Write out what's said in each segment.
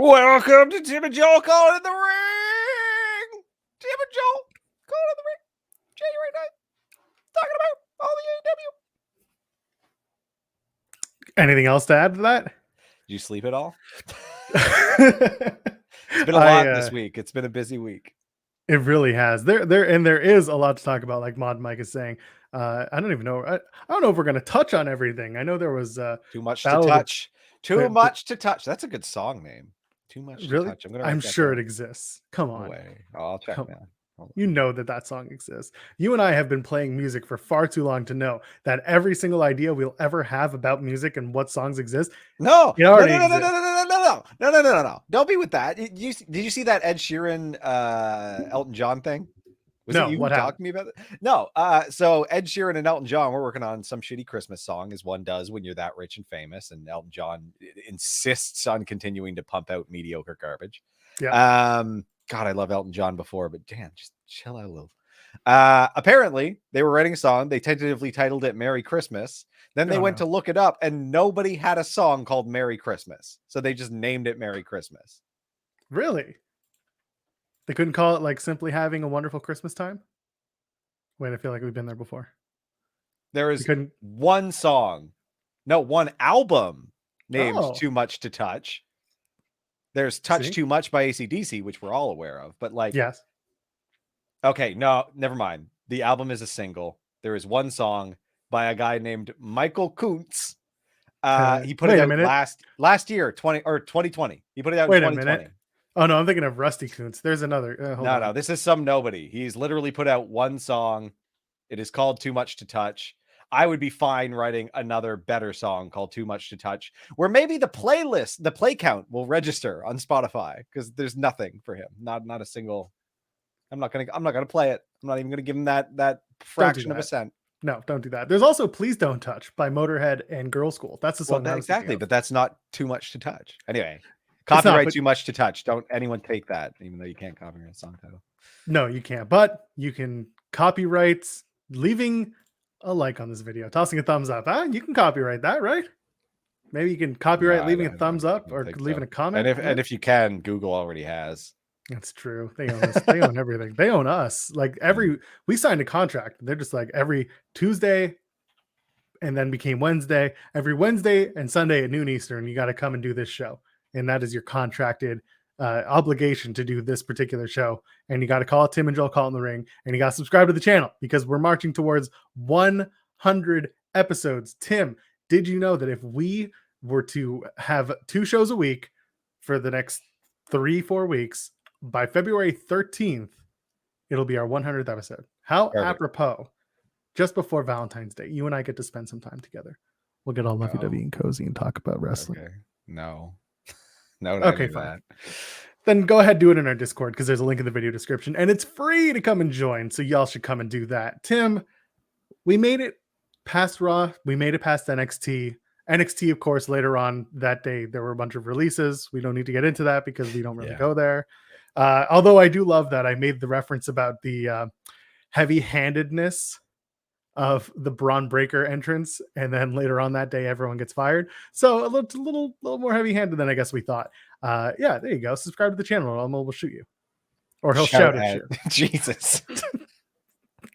Welcome to Tim and Joel calling in the ring. Tim and Joel calling in the ring. January 9th. Talking about all the AEW. Anything else to add to that? Did you sleep at all? It's been a lot this week. It's been a busy week. It really has. There is a lot to talk about, like Mod Mike is saying. I don't even know. I don't know if we're going to touch on everything. I know there was too much to touch. Too much to touch. That's a good song name. Too much to touch. I'm sure it exists. Come on. I'll check now. You know that song exists. You and I have been playing music for far too long to know that every single idea we'll ever have about music and what songs exist. No. Don't be with that. Did you see that Ed Sheeran, Elton John thing? Was it you talking to me about it? No. So Ed Sheeran and Elton John, we're working on some shitty Christmas song, as one does when you're that rich and famous. And Elton John insists on continuing to pump out mediocre garbage. Yeah. God, I love Elton John before, but damn, just chill out a little. Apparently, they were writing a song. They tentatively titled it Merry Christmas. Then they went to look it up, and nobody had a song called Merry Christmas. So they just named it Merry Christmas. Really? They couldn't call it like simply having a wonderful Christmas time? Wait, I feel like we've been there before. There is one album named Too Much to Touch. There's Touch Too Much by AC/DC, which we're all aware of. But like, yes. Okay, no, never mind. The album is a single. There is one song by a guy named Michael Kuntz. He put it out last year, 2020. He put it out in 2020. A minute. Oh no, I'm thinking of Rusty Kuntz. There's another. No, this is some nobody. He's literally put out one song. It is called Too Much to Touch. I would be fine writing another better song called Too Much to Touch, where maybe the play count will register on Spotify, because there's nothing for him. Not a single. I'm not gonna play it. I'm not even gonna give him that fraction of a cent. No, don't do that. There's also Please Don't Touch by Motorhead and Girl School. That's the song. Exactly, but that's not Too Much to Touch. Anyway, copyright Too Much to Touch. Don't anyone take that, even though you can't copyright a song title. No, you can't. But you can copyright leaving a like on this video, tossing a thumbs up. You can copyright that, right? Maybe you can copyright leaving a thumbs up or leaving a comment. And if you can, Google already has. That's true. They own us. They own everything. They own us. Like we signed a contract. They're just like every Tuesday and then became Wednesday. Every Wednesday and Sunday at noon Eastern, you got to come and do this show. And that is your contracted obligation to do this particular show. And you got to call Tim and Joel Call in the Ring. And you got to subscribe to the channel, because we're marching towards 100 episodes. Tim, did you know that if we were to have 2 shows a week for the next 3-4 weeks, by February 13th, it'll be our 100th episode. How apropos, just before Valentine's Day, you and I get to spend some time together. We'll get all lovey-dovey and cozy and talk about wrestling. Okay. No, fine. That. Then go ahead, do it in our Discord, because there's a link in the video description, and it's free to come and join. So y'all should come and do that. Tim, we made it past Raw. We made it past NXT. NXT, of course, later on that day, there were a bunch of releases. We don't need to get into that because we don't really go there. Although I do love that I made the reference about the heavy-handedness of the Braun Breaker entrance, and then later on that day, everyone gets fired. So a little more heavy-handed than I guess we thought. Yeah, there you go. Subscribe to the channel, or Elmo will shoot you, or he'll shout at you. Jesus.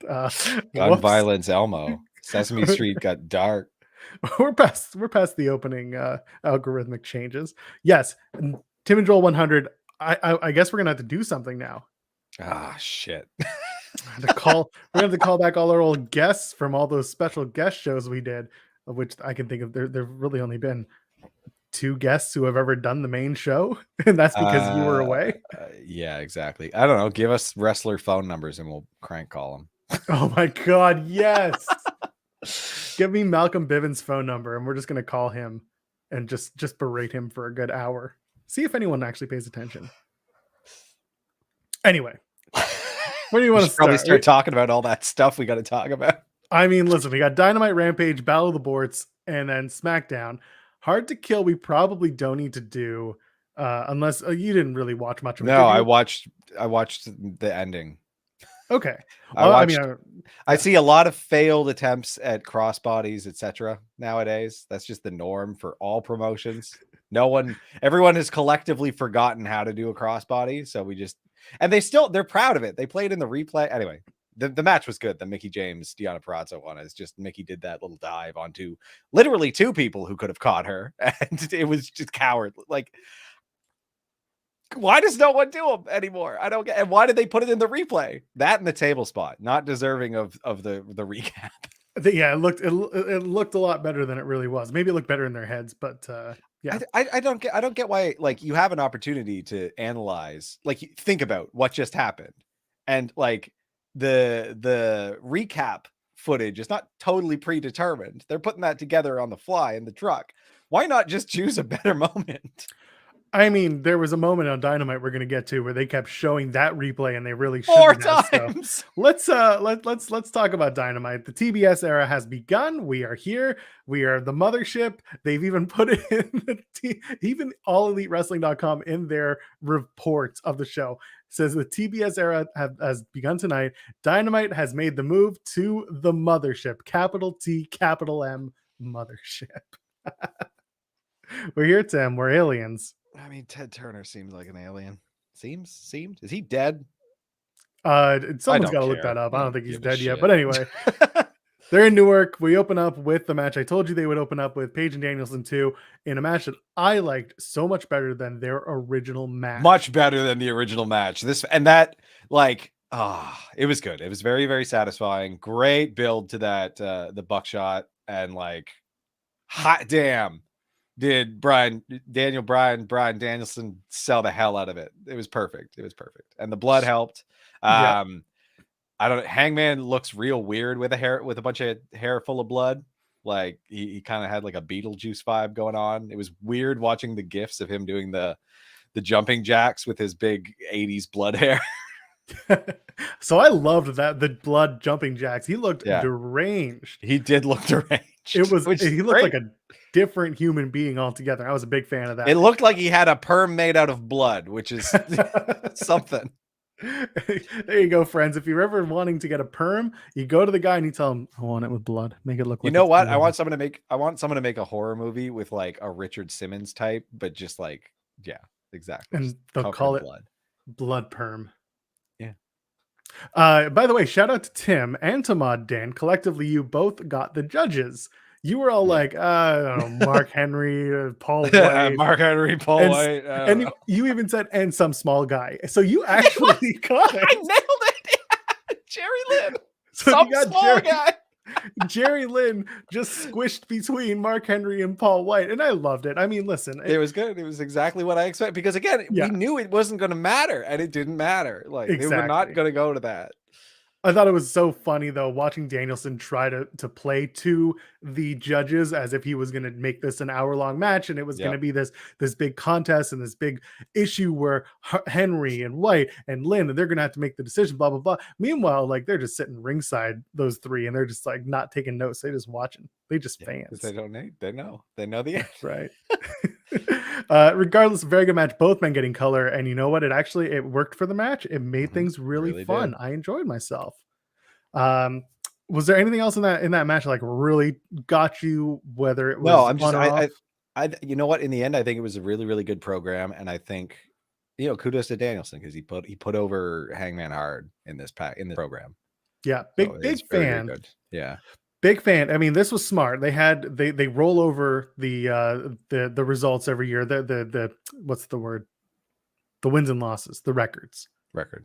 Gun violence, Elmo. Sesame Street got dark. We're past the opening algorithmic changes. Yes, Tim and Joel 100. I guess we're gonna have to do something now. Shit. We're gonna have to call back all our old guests from all those special guest shows we did, of which I can think of. There've really only been 2 guests who have ever done the main show, and that's because you were away. Yeah, exactly. I don't know. Give us wrestler phone numbers and we'll crank call them. Oh my God, yes. Give me Malcolm Bivens' phone number, and we're just gonna call him and just berate him for a good hour. See if anyone actually pays attention. Anyway, where do you want to probably start talking about all that stuff we got to talk about? I mean, listen, we got Dynamite, Rampage, Battle of the Borts, and then Smackdown. Hard to Kill, we probably don't need to do unless you didn't really watch much of it. No, I watched the ending. Okay. I see a lot of failed attempts at crossbodies, etc. nowadays. That's just the norm for all promotions. Everyone has collectively forgotten how to do a crossbody. So they're proud of it. They played in the replay. Anyway, the match was good. The Mickey James, Deonna Purrazzo one is just Mickey did that little dive onto literally two people who could have caught her. And it was just coward. Like, why does no one do them anymore? I don't get. And why did they put it in the replay? That and the table spot, not deserving of the recap. Yeah, it looked a lot better than it really was. Maybe it looked better in their heads, but yeah, I don't get why, like, you have an opportunity to analyze, like, think about what just happened, and like the recap footage is not totally predetermined. They're putting that together on the fly in the truck. Why not just choose a better moment? I mean, there was a moment on Dynamite we're going to get to where they kept showing that replay and they really should. 4 times. Let's talk about Dynamite. The TBS era has begun. We are here. We are the mothership. They've even put it in even AllEliteWrestling.com in their reports of the show says the TBS era has begun tonight. Dynamite has made the move to the mothership. Capital T, capital M, mothership. We're here, Tim. We're aliens. I mean, Ted Turner seems like an alien. Seemed? Is he dead? Someone's got to look that up. I don't think he's dead yet. But anyway, they're in Newark. We open up with the match I told you they would open up with, Paige and Danielson 2, in a match that I liked so much better than their original match. Much better than the original match. It was good. It was very, very satisfying. Great build to that, the buckshot, and like, hot damn. Did Brian Danielson sell the hell out of it? It was perfect. And the blood helped. I don't know. Hangman looks real weird with a bunch of hair full of blood. Like he kind of had like a Beetlejuice vibe going on. It was weird watching the gifs of him doing the jumping jacks with his big 80s blood hair. So I loved that, the blood jumping jacks. He looked deranged. He did look deranged. He looked like a different human being altogether. I was a big fan of that. It looked like he had a perm made out of blood, which is something. There you go, friends. If you're ever wanting to get a perm, you go to the guy and you tell him, I want it with blood. Make it look like, you know what? I want someone to make a horror movie with like a Richard Simmons type, but just like, yeah, exactly. And they'll call it blood perm. Yeah. By the way, shout out to Tim and to Mod Dan. Collectively, you both got the judges. You were all like, I don't know, Mark Henry, Paul White. Mark Henry, Paul White. And you even said, and some small guy. So you actually got it. I nailed it. Jerry Lynn. So some small guy. Jerry Lynn just squished between Mark Henry and Paul White. And I loved it. I mean, listen. It was good. It was exactly what I expected. Because again, we knew it wasn't going to matter. And it didn't matter. Like, they were not going to go to that. I thought it was so funny though, watching Danielson try to play to the judges as if he was going to make this an hour-long match, and it was going to be this big contest and this big issue where Henry and White and Lynn, and they're going to have to make the decision, blah blah blah. Meanwhile, like, they're just sitting ringside, those three, and they're just like not taking notes. They're just watching. They just fans. They don't need. They know the end. Right. Regardless, a very good match. Both men getting color, and you know what? It worked for the match. It made things really fun. Did. I enjoyed myself. Was there anything else in that match like really got you? Whether it was I you know what? In the end, I think it was a really, really good program, and I think, you know, kudos to Danielson because he put over Hangman hard in the program. Yeah, big fan. Very good. Yeah. Big fan. I mean, this was smart. They roll over the results every year. The what's the word? The wins and losses, the records.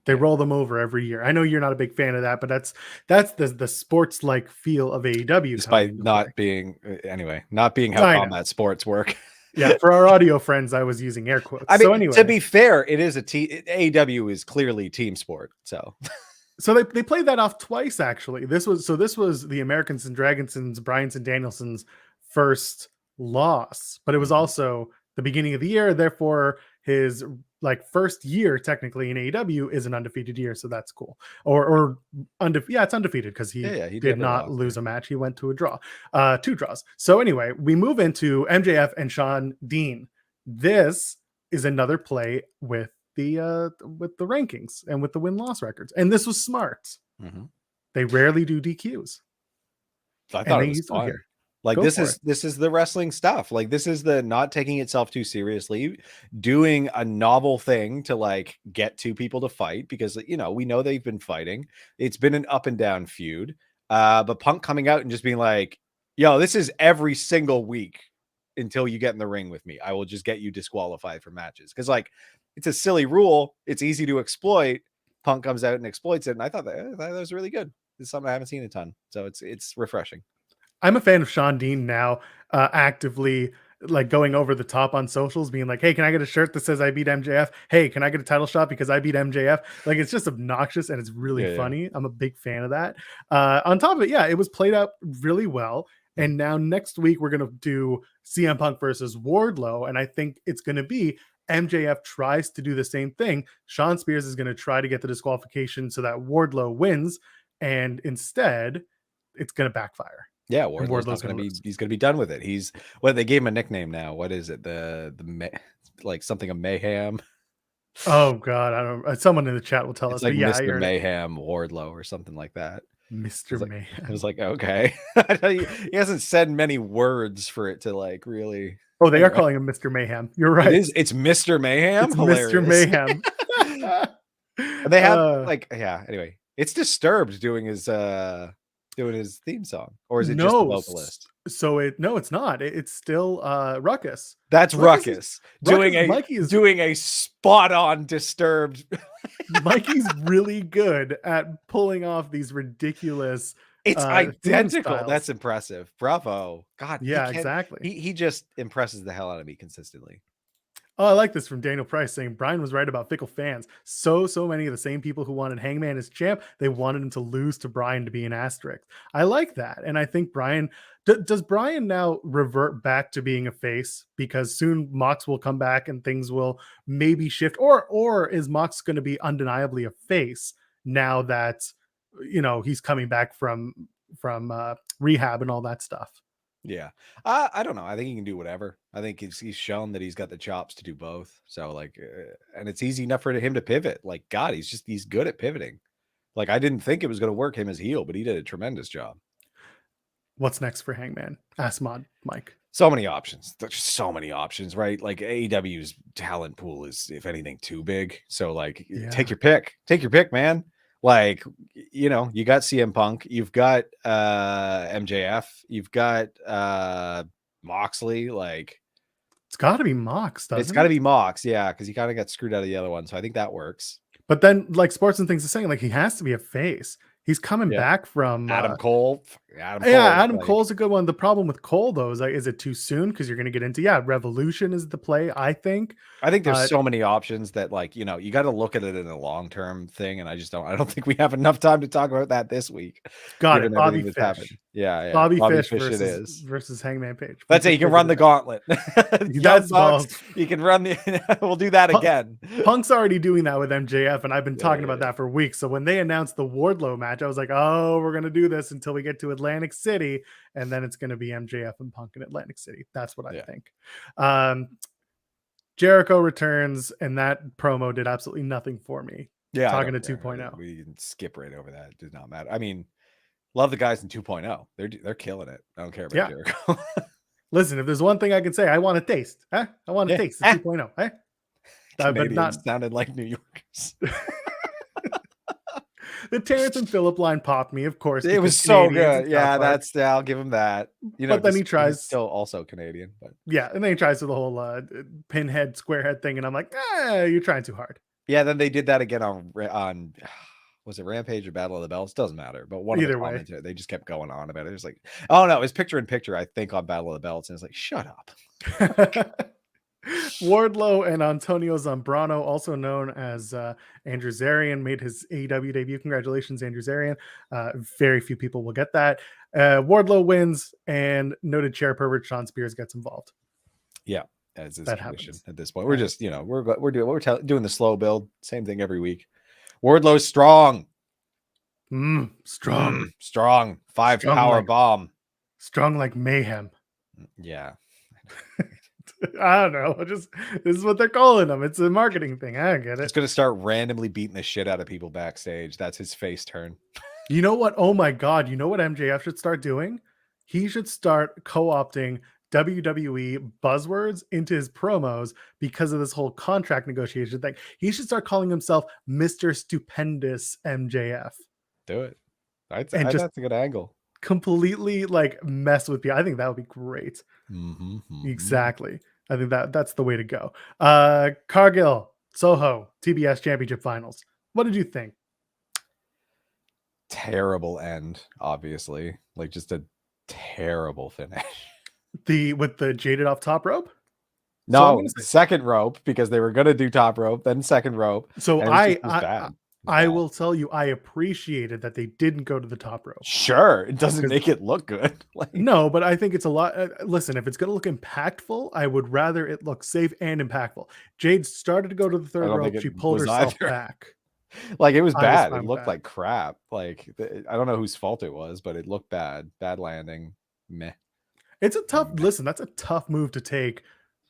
They roll them over every year. I know you're not a big fan of that, but that's the sports like feel of AEW. Despite not being how combat sports work. Yeah, for our audio friends, I was using air quotes. I mean, so anyway, to be fair, it is AEW is clearly team sport. So they played that off twice, actually. This was the Americans and Dragonsons, Bryans and Danielson's first loss, but it was also the beginning of the year. Therefore, his first year technically in AEW is an undefeated year, so that's cool. It's undefeated because he did not lose a match. He went to a draw, 2 draws. So anyway, we move into MJF and Sean Dean. This is another play with the rankings and with the win-loss records, and this was smart. They rarely do DQs. I thought it was fun. Like Go for it. this is the wrestling stuff. Like this is the not taking itself too seriously, doing a novel thing to like get two people to fight because you know we know they've been fighting. It's been an up and down feud. But Punk coming out and just being like, "Yo, this is every single week until you get in the ring with me. I will just get you disqualified for matches." Because like it's a silly rule. It's easy to exploit. Punk comes out and exploits it, and I thought that was really good. This is something I haven't seen a ton, so it's refreshing. I'm a fan of Sean Dean now, actively like going over the top on socials, being like, "Hey, can I get a shirt that says I beat MJF? Hey, can I get a title shot because I beat MJF?" Like, it's just obnoxious and it's really funny. I'm a big fan of that. On top of it, yeah, it was played out really well. And now next week we're gonna do CM Punk versus Wardlow, and I think it's gonna be MJF tries to do the same thing. Sean Spears is gonna try to get the disqualification so that Wardlow wins, and instead, it's gonna backfire. Yeah, Wardlow's not going to be. He's going to be done with it. He's they gave him a nickname now. What is it? Like something of mayhem. Oh God, I don't. Someone in the chat will tell us. Like But yeah, Mr. Mayhem Wardlow or something like that. Mr. Mayhem. I was like, okay. He hasn't said many words for it to like really. Oh, they are calling him Mr. Mayhem. You're right. It's Mr. Mayhem. It's Mr. Mayhem. And they have Anyway, it's Disturbed doing his theme song, or is it just the vocalist? So it's not. It's still Ruckus. That's Ruckus doing a spot on Disturbed. Mikey's really good at pulling off these ridiculous. It's identical. That's impressive. Bravo. God. Yeah, exactly. He just impresses the hell out of me consistently. Oh, I like this from Daniel Price saying Brian was right about fickle fans. So many of the same people who wanted Hangman as champ, they wanted him to lose to Brian to be an asterisk. I like that. And I think Brian, does Brian now revert back to being a face? Because soon Mox will come back and things will maybe shift. Or is Mox going to be undeniably a face now that, you know, he's coming back from rehab and all that stuff? Yeah. I don't know. I think he can do whatever. I think he's shown that he's got the chops to do both. So like, and it's easy enough for him to pivot. Like, God, he's good at pivoting. Like, I didn't think it was going to work him as heel, but he did a tremendous job. What's next for Hangman? Ask Mike. So many options. There's just so many options, right? Like AEW's talent pool is, if anything, too big. So like, take your pick. Take your pick, man. Like, you know, you got CM Punk, you've got MJF, you've got Moxley. Like, it's got to be Mox, doesn't it? It's got to be Mox, yeah, because he kind of got screwed out of the other one. So I think that works. But then, like, Sports and Things is saying, like, he has to be a face. He's coming back from Adam Cole. Adam Cole's a good one. The problem with Cole, though, is like, is it too soon? Because you're going to get into Revolution is the play. I think there's so many options that, like, you know, you got to look at it in a long-term thing, and I don't think we have enough time to talk about that this week. Got it. Bobby Fish. Yeah. Bobby Fish versus Hangman Page. That's it. You can run the gauntlet. That's Bucks, you can run we'll do that again. Punk's already doing that with MJF, and I've been talking about that for weeks. So when they announced the Wardlow match, I was like, oh, we're gonna do this until we get to Atlantic City, and then it's gonna be MJF and Punk in Atlantic City. That's what I think. Jericho returns, and that promo did absolutely nothing for me. Yeah, talking to 2.0. We can skip right over that. It does not matter. I mean, love the guys in 2.0. They're killing it. I don't care about Jericho. Listen, if there's one thing I can say, I want a taste. I want a taste. 2.0. But not sounded like New Yorkers. The Terrence and Phillip line popped me, of course. It was so good. Yeah, I'll give him that. You know, but then he tries, still also Canadian, but and then he tries with the whole pinhead, squarehead thing, and I'm like, you're trying too hard. Yeah, then they did that again on was it Rampage or Battle of the Belts? Doesn't matter. But either way, they just kept going on about it. It was like, oh no, it was picture in picture, I think, on Battle of the Belts, and it's like, shut up. Wardlow and Antonio Zambrano, also known as Andrew Zarian, made his AEW debut. Congratulations, Andrew Zarian. Very few people will get that. Wardlow wins, and noted chair pervert Sean Spears gets involved. Yeah, as is tradition at this point. We're just, you know, we're doing the slow build, same thing every week. Wardlow's strong. Strong. 5 power bomb. Strong like mayhem. Yeah. I don't know. This is what they're calling him. It's a marketing thing. I don't get it. It's going to start randomly beating the shit out of people backstage. That's his face turn. You know what? Oh my God. You know what MJF should start doing? he should start co-opting WWE buzzwords into his promos because of this whole contract negotiation thing. He should start calling himself Mr. Stupendous MJF Do it. and just That's a good angle. completely like mess with people. I think that would be great. Exactly. I think that's the way to go. Cargill, Soho, TBS Championship Finals. What did you think? Terrible end, obviously. Like just a terrible finish. With the jaded off top rope? No, second rope, because they were gonna do top rope, then second rope. So and it was bad. I will tell you, I appreciated that they didn't go to the top rope. Sure, it doesn't make it look good. Like, no, but I think it's a lot. Listen, if it's going to look impactful, I would rather it look safe and impactful. Jade started to go to the third rope. She pulled herself back. Like it was bad. It looked like crap. Like I don't know whose fault it was, but it looked bad. Bad landing. Meh. It's a tough listen. That's a tough move to take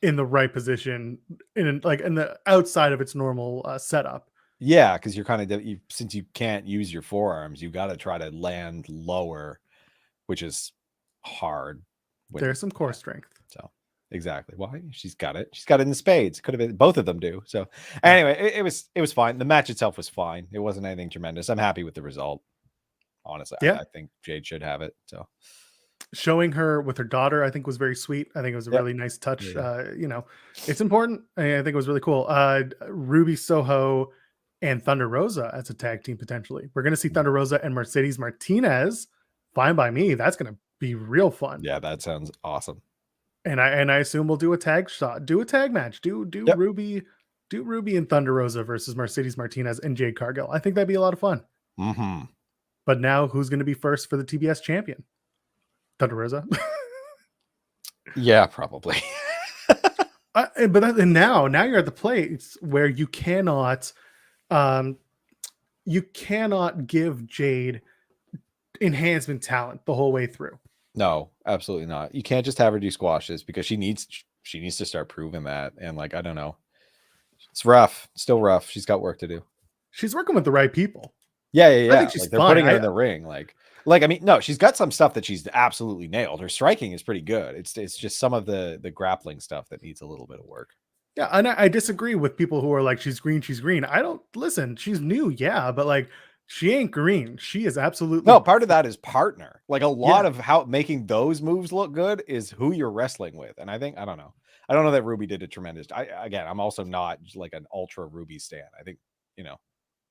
in the right position, in the outside of its normal setup. Yeah, because you're kind of since you can't use your forearms, you got to try to land lower, which is hard. There's some core strength. So exactly. Why? She's got it. She's got it in spades. Could have been both of them do. So anyway, it was fine. The match itself was fine. It wasn't anything tremendous. I'm happy with the result. Honestly, I think Jade should have it. So showing her with her daughter, I think was very sweet. I think it was a really nice touch. It's important. I think it was really cool. Ruby Soho and Thunder Rosa as a tag team potentially. We're going to see Thunder Rosa and Mercedes Martinez. Fine by me. That's going to be real fun. Yeah, that sounds awesome. And I assume we'll do a tag shot, do a tag match, do Ruby and Thunder Rosa versus Mercedes Martinez and Jade Cargill. I think that'd be a lot of fun. But now, who's going to be first for the TBS champion? Thunder Rosa. Yeah, probably. But now you're at the place where you cannot give Jade enhancement talent the whole way through. No, absolutely not. You can't just have her do squashes because she needs to start proving that. And like, I don't know. It's rough. Still rough. She's got work to do. She's working with the right people. Yeah. I think she's they're putting her in the ring. Like, I mean, no, she's got some stuff that she's absolutely nailed. Her striking is pretty good. It's just some of the grappling stuff that needs a little bit of work. Yeah, and I disagree with people who are like, she's green. I don't listen. She's new, yeah, but like, she ain't green. She is absolutely no. Part of that is partner. Like a lot of how making those moves look good is who you're wrestling with. And I don't know that Ruby did a tremendous. I'm also not like an ultra Ruby stan. I think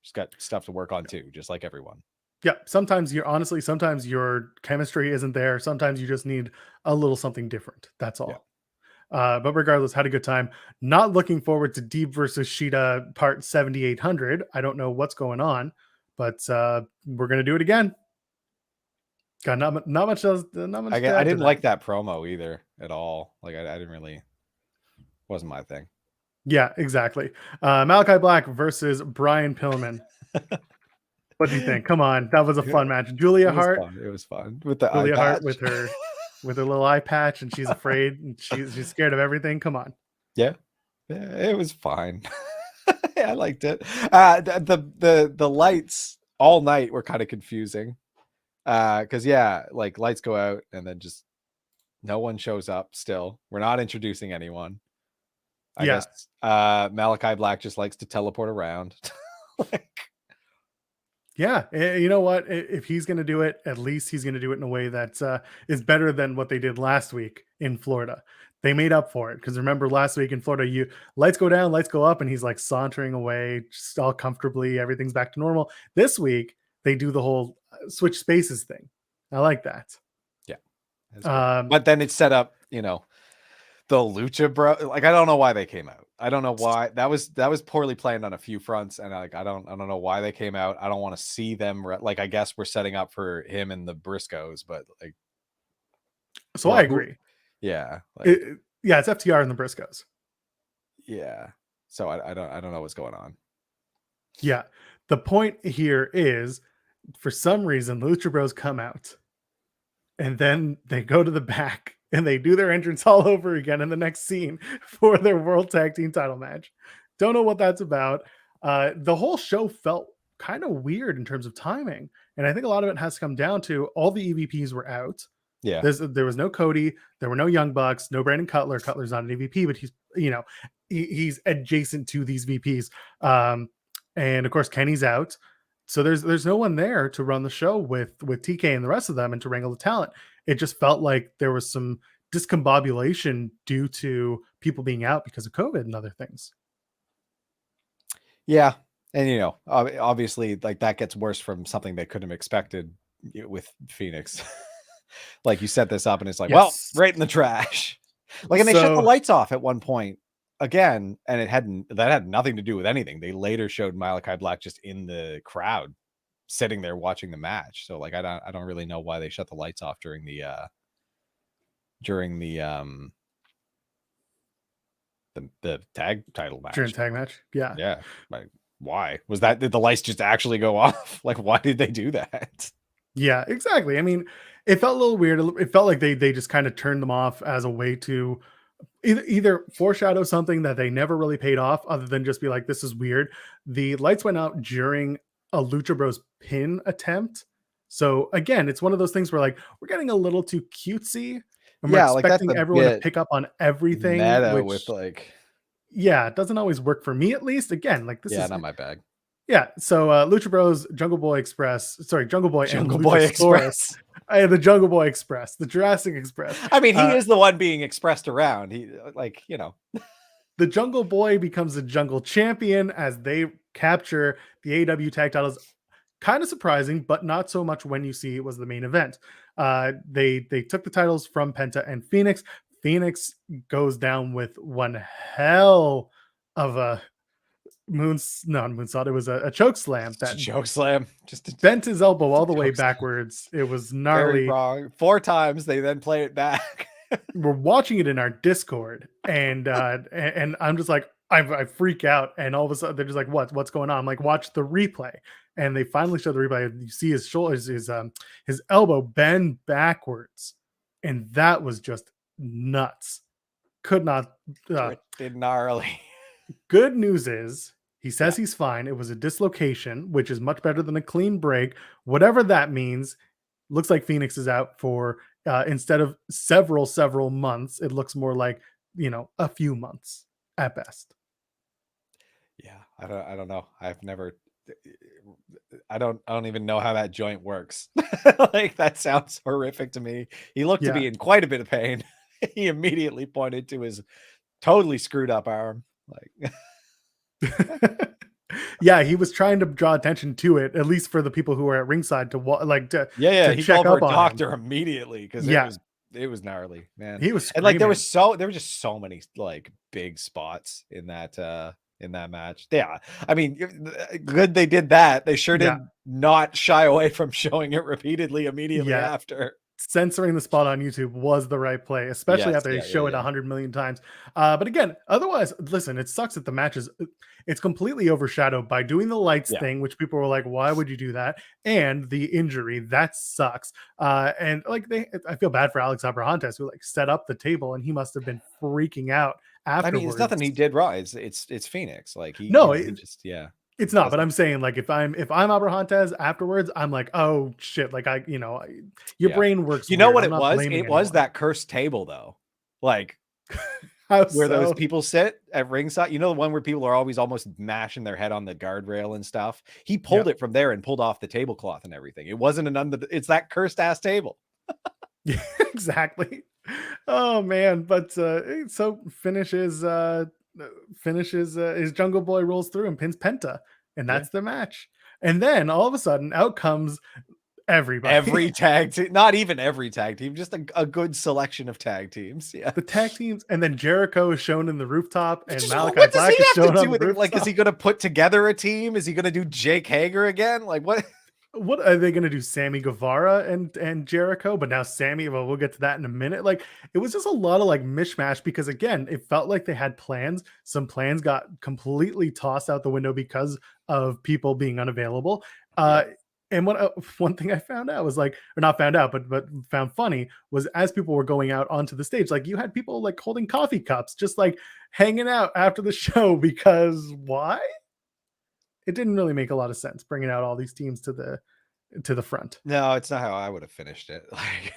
she's got stuff to work on too, just like everyone. Yeah, sometimes your chemistry isn't there. Sometimes you just need a little something different. That's all. Yeah. But regardless, had a good time. Not looking forward to Deep versus Sheeta part 7800. I don't know what's going on, but we're gonna do it again. Got not much else. I didn't like that promo either at all. Like I didn't really. Wasn't my thing. Yeah, exactly. Malachi Black versus Brian Pillman. What do you think? Come on, that was a fun match. Julia Hart. It was fun with the Julia Hart with her little eye patch, and she's afraid and she's scared of everything. Come on. Yeah, it was fine. I liked it. The lights all night were kind of confusing. Because like lights go out and then just no one shows up. Still, we're not introducing anyone. I guess Malachi Black just likes to teleport around. Yeah, you know what? If he's going to do it, at least he's going to do it in a way that is better than what they did last week in Florida. They made up for it because remember last week in Florida, lights go down, lights go up, and he's like sauntering away, just all comfortably. Everything's back to normal. This week they do the whole switch spaces thing. I like that. Yeah, but then it's set up, the Lucha Bro. Like I don't know why they came out. I don't know why that was poorly planned on a few fronts, and I don't know why they came out. I don't want to see them. Like I guess we're setting up for him and the Briscoes, but like. So I agree. Yeah, it's FTR and the Briscoes. Yeah, so I don't know what's going on. Yeah, the point here is, for some reason, the Lucha Bros come out, and then they go to the back. And they do their entrance all over again in the next scene for their World Tag Team title match. Don't know what that's about. The whole show felt kind of weird in terms of timing. And I think a lot of it has come down to all the EVPs were out. Yeah. There was no Cody, there were no Young Bucks, no Brandon Cutler. Cutler's not an EVP, but he's, you know, he's adjacent to these VPs. And of course Kenny's out. So there's no one there to run the show with TK and the rest of them and to wrangle the talent. It just felt like there was some discombobulation due to people being out because of COVID and other things. Yeah. And, you know, obviously, like, that gets worse from something they couldn't have expected with Phoenix. Like, you set this up and it's like, well, right in the trash. Like, and they shut the lights off at one point again, and that had nothing to do with anything. They later showed Malachi Black just in the crowd, sitting there watching the match. So, like, I don't really know why they shut the lights off during the tag title match. During tag match. Yeah. Yeah. Like, why was that? Did the lights just actually go off? Like, why did they do that? Yeah, exactly. I mean, it felt a little weird. It felt like they just kind of turned them off as a way to either foreshadow something that they never really paid off, other than just be like, this is weird. The lights went out during a Lucha Bros pin attempt. So again, it's one of those things where, like, we're getting a little too cutesy. And we're expecting everyone to pick up on everything. Meta with, like, yeah, it doesn't always work for me, at least. Again, like, this is not my bag. Yeah, so Lucha Bros, Jungle Boy Express, Jungle Boy Express, the Jungle Boy Express, the Jurassic Express. I mean, he is the one being expressed around. He, like, you know, the Jungle Boy becomes the Jungle Champion as they capture the AEW tag titles. Kind of surprising, but not so much when you see it was the main event. They took the titles from Penta and Phoenix. Phoenix goes down with one hell of a moonsault. It was a choke slam. Just bent his elbow all the way backwards. It was gnarly. Very wrong. 4 times. They then play it back. We're watching it in our Discord, and I'm just like, I freak out, and all of a sudden they're just like, what's going on? I'm like, watch the replay, and they finally show the replay. You see his shoulders, his elbow bend backwards, and that was just nuts. Could not. Gnarly. Good news is, he says he's fine. It was a dislocation, which is much better than a clean break. Whatever that means. Looks like Phoenix is out for, instead of several months, it looks more like, a few months at best. Yeah, I don't know. I don't even know how that joint works. Like, that sounds horrific to me. He looked to be in quite a bit of pain. He immediately pointed to his totally screwed up arm. Like, yeah, he was trying to draw attention to it, at least for the people who were at ringside to he check called for a doctor immediately, because it was gnarly, man. He was screaming. And, like, there were just so many, like, big spots in that match. Yeah, I mean, good they did that. They sure did not shy away from showing it repeatedly immediately after. Censoring the spot on YouTube was the right play, especially after they show it 100 million times. But again, otherwise, listen, it sucks that the match it's completely overshadowed by doing the lights thing, which people were like, why would you do that? And the injury, that sucks. And like, I feel bad for Alex Abrahantes, who, like, set up the table, and he must have been freaking out afterwards. I mean, it's nothing he did wrong. It's Phoenix. Like, it's not, but I'm saying, like, if I'm Abrahantes afterwards, I'm like, oh shit, like, your brain works. You know what it was? It was that cursed table, though. Like, where those people sit at ringside. You know, the one where people are always almost mashing their head on the guardrail and stuff. He pulled it from there and pulled off the tablecloth and everything. It wasn't it's that cursed ass table. Yeah, exactly. Oh man, but so finishes his Jungle Boy, rolls through and pins Penta, and that's the match. And then all of a sudden, out comes everybody. Every tag team, not even every tag team, just a good selection of tag teams. Yeah, the tag teams, and then Jericho is shown in the rooftop, and Malachi Black is shown on the rooftop. Like, is he going to put together a team? Is he going to do Jake Hager again? Like, what? What are they going to do? Sammy Guevara and Jericho, but now Sammy. Well, we'll get to that in a minute. Like, it was just a lot of, like, mishmash, because again, it felt like they had plans. Some plans got completely tossed out the window because of people being unavailable. And one thing I found out was, like, or not found out, but found funny, was as people were going out onto the stage, like, you had people, like, holding coffee cups, just, like, hanging out after the show, because why? It didn't really make a lot of sense bringing out all these teams to the front. No, it's not how I would have finished it. Like,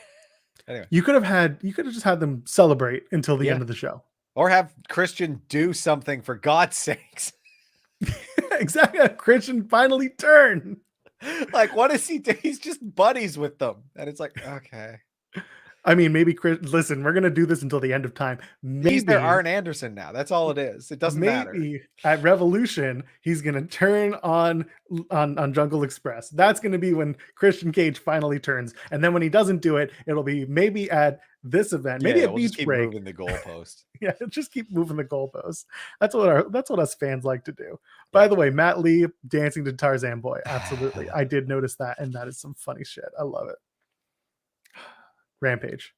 Anyway, You could have just had them celebrate until the end of the show. Or have Christian do something, for God's sakes. Exactly. Christian finally turned. Like, what does he do? He's just buddies with them. And it's like, okay. I mean, maybe listen, we're gonna do this until the end of time. Maybe he's their Arn Anderson now. That's all it is. It doesn't matter. At Revolution, he's gonna turn on Jungle Express. That's gonna be when Christian Cage finally turns. And then when he doesn't do it, it'll be maybe at this event, maybe at we'll Beach just keep Break. moving the goalpost. Yeah, just keep moving the goalposts. That's what us fans like to do. By the way, Matt Lee dancing to Tarzan Boy. Absolutely. I did notice that, and that is some funny shit. I love it. Rampage.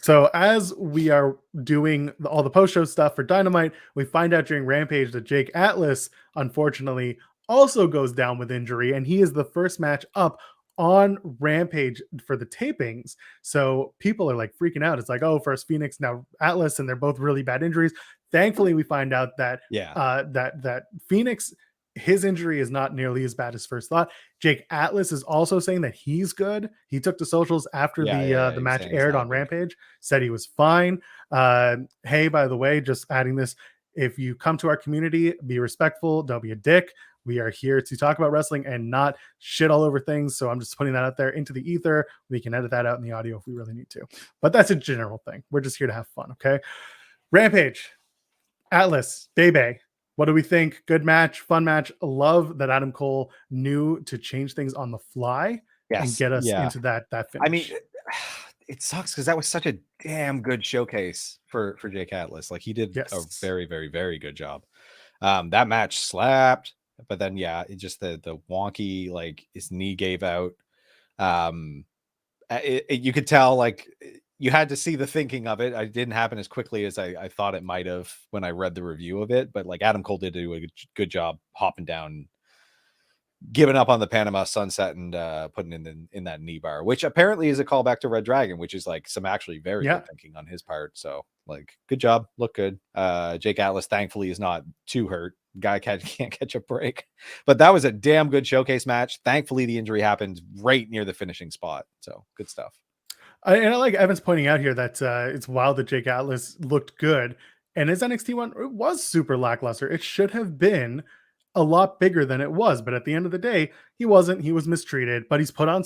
So as we are doing all the post-show stuff for Dynamite, we find out during Rampage that Jake Atlas, unfortunately, also goes down with injury, and he is the first match up on Rampage for the tapings. So people are like freaking out. It's like, oh, first Phoenix, now Atlas, and they're both really bad injuries. Thankfully, we find out that that Phoenix, his injury is not nearly as bad as first thought. Jake Atlas is also saying that he's good. He took to socials after the match aired on Rampage, said he was fine. Hey, by the way, just adding this, if you come to our community, be respectful, don't be a dick. We are here to talk about wrestling and not shit all over things. So I'm just putting that out there into the ether. We can edit that out in the audio if we really need to. But that's a general thing. We're just here to have fun, okay? Rampage, Atlas, Bebe. What do we think? Good match, fun match. Love that Adam Cole knew to change things on the fly and get us into that finish. I mean, it sucks because that was such a damn good showcase for Jake Atlas. Like, he did a very, very, very good job. That match slapped, but then it just the wonky, like, his knee gave out. You could tell, like, you had to see the thinking of it. It didn't happen as quickly as I thought it might have when I read the review of it. But like, Adam Cole did do a good job hopping down, giving up on the Panama Sunset, and putting in that knee bar, which apparently is a callback to Red Dragon, which is like some actually very good thinking on his part. So like, good job, look good. Jake Atlas thankfully is not too hurt. Guy can't catch a break, but that was a damn good showcase match. Thankfully, the injury happened right near the finishing spot. So good stuff. And I like Evan's pointing out here that it's wild that Jake Atlas looked good, and his NXT one, it was super lackluster. It should have been a lot bigger than it was, but at the end of the day, he wasn't. He was mistreated, but he's put on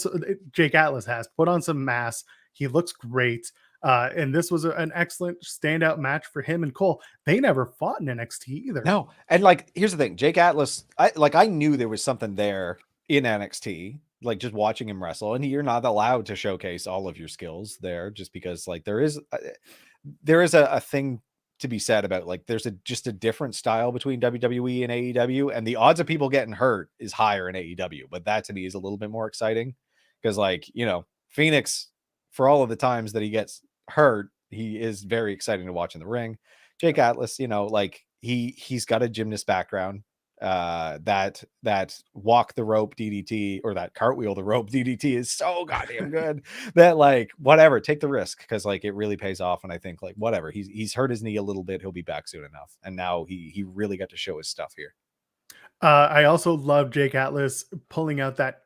Jake Atlas has put on some mass. He looks great, and this was an excellent standout match for him and Cole. They never fought in NXT either. No, and like, here's the thing, Jake Atlas, I knew there was something there in NXT. Like, just watching him wrestle, and you're not allowed to showcase all of your skills there, just because like there is a thing to be said about, like, there's just a different style between WWE and AEW, and the odds of people getting hurt is higher in AEW. But that to me is a little bit more exciting, because like, Phoenix, for all of the times that he gets hurt, he is very exciting to watch in the ring. Jake Atlas, like, he's got a gymnast background. That walk the rope DDT, or that cartwheel the rope DDT, is so goddamn good that, like, whatever, take the risk, because like, it really pays off. And I think, like, whatever, he's hurt his knee a little bit, he'll be back soon enough. And now he really got to show his stuff here. I also love Jake Atlas pulling out that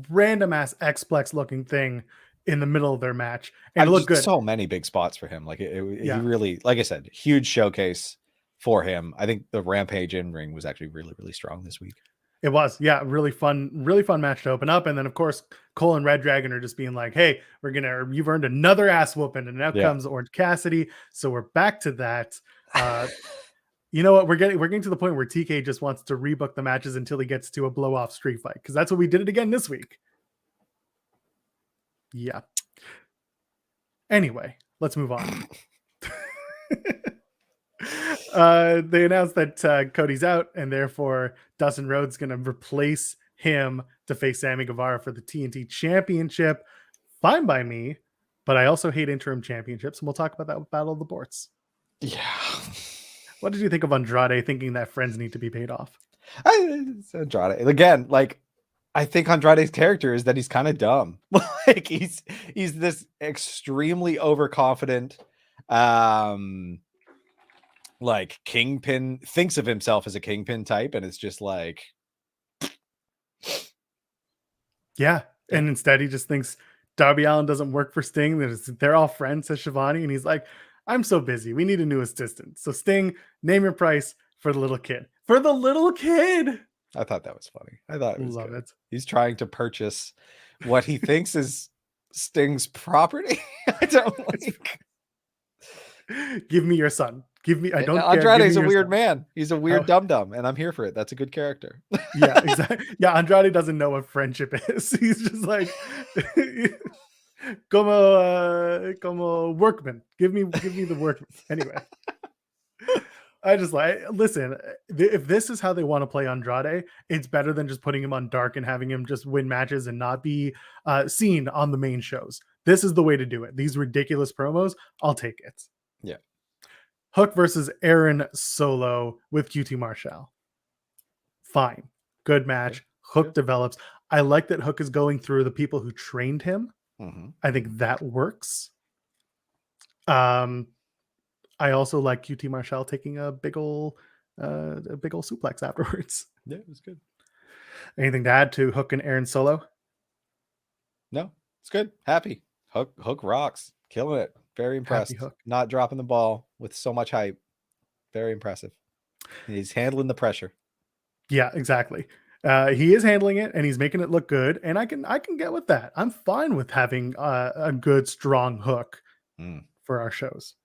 random ass X-Plex looking thing in the middle of their match, and it looked good. So many big spots for him. Like, he really, like I said, huge showcase for him. I think the Rampage in ring was actually really, really strong this week. It was, really fun match to open up. And then of course, Cole and Red Dragon are just being like, hey, you've earned another ass whooping, and now comes Orange Cassidy. So we're back to that. You know what? We're getting to the point where TK just wants to rebook the matches until he gets to a blow off street fight, because that's what we did it again this week. Yeah. Anyway, let's move on. They announced that Cody's out, and therefore Dustin Rhodes going to replace him to face Sammy Guevara for the TNT Championship. Fine by me, but I also hate interim championships, and we'll talk about that with Battle of the Boards. Yeah. What did you think of Andrade thinking that friends need to be paid off? Andrade, again, like, I think Andrade's character is that he's kind of dumb. Like, he's this extremely overconfident, like, kingpin, thinks of himself as a kingpin type, and it's just like, and instead he just thinks Darby Allin doesn't work for Sting. They're all friends, says Shivani, and he's like, I'm so busy. We need a new assistant. So Sting, name your price for the little kid. For the little kid. I thought that was funny. I thought it was Love good. it. He's trying to purchase what he thinks is Sting's property. I don't like. Give me your son. Give me. I don't care. Andrade's Give a me your weird son. man. He's a weird dum-dum, and I'm here for it. That's a good character. Yeah, exactly. Yeah, Andrade doesn't know what friendship is. He's just like, como workman. Give me the workman. Anyway, I just like, listen, if this is how they want to play Andrade, it's better than just putting him on dark and having him just win matches and not be seen on the main shows. This is the way to do it. These ridiculous promos, I'll take it. Yeah. Hook versus Aaron Solo with QT Marshall. Fine. Good match. Hook develops. I like that Hook is going through the people who trained him. Mm-hmm. I think that works. I also like QT Marshall taking a big ol' suplex afterwards. Yeah, it was good. Anything to add to Hook and Aaron Solo? No, it's good. Happy. Hook rocks. Killing it. Very impressed. Happy Hook. Not dropping the ball with so much hype. Very impressive. He's handling the pressure. Yeah, exactly. He is handling it and he's making it look good. And I can get with that. I'm fine with having a good, strong Hook for our shows.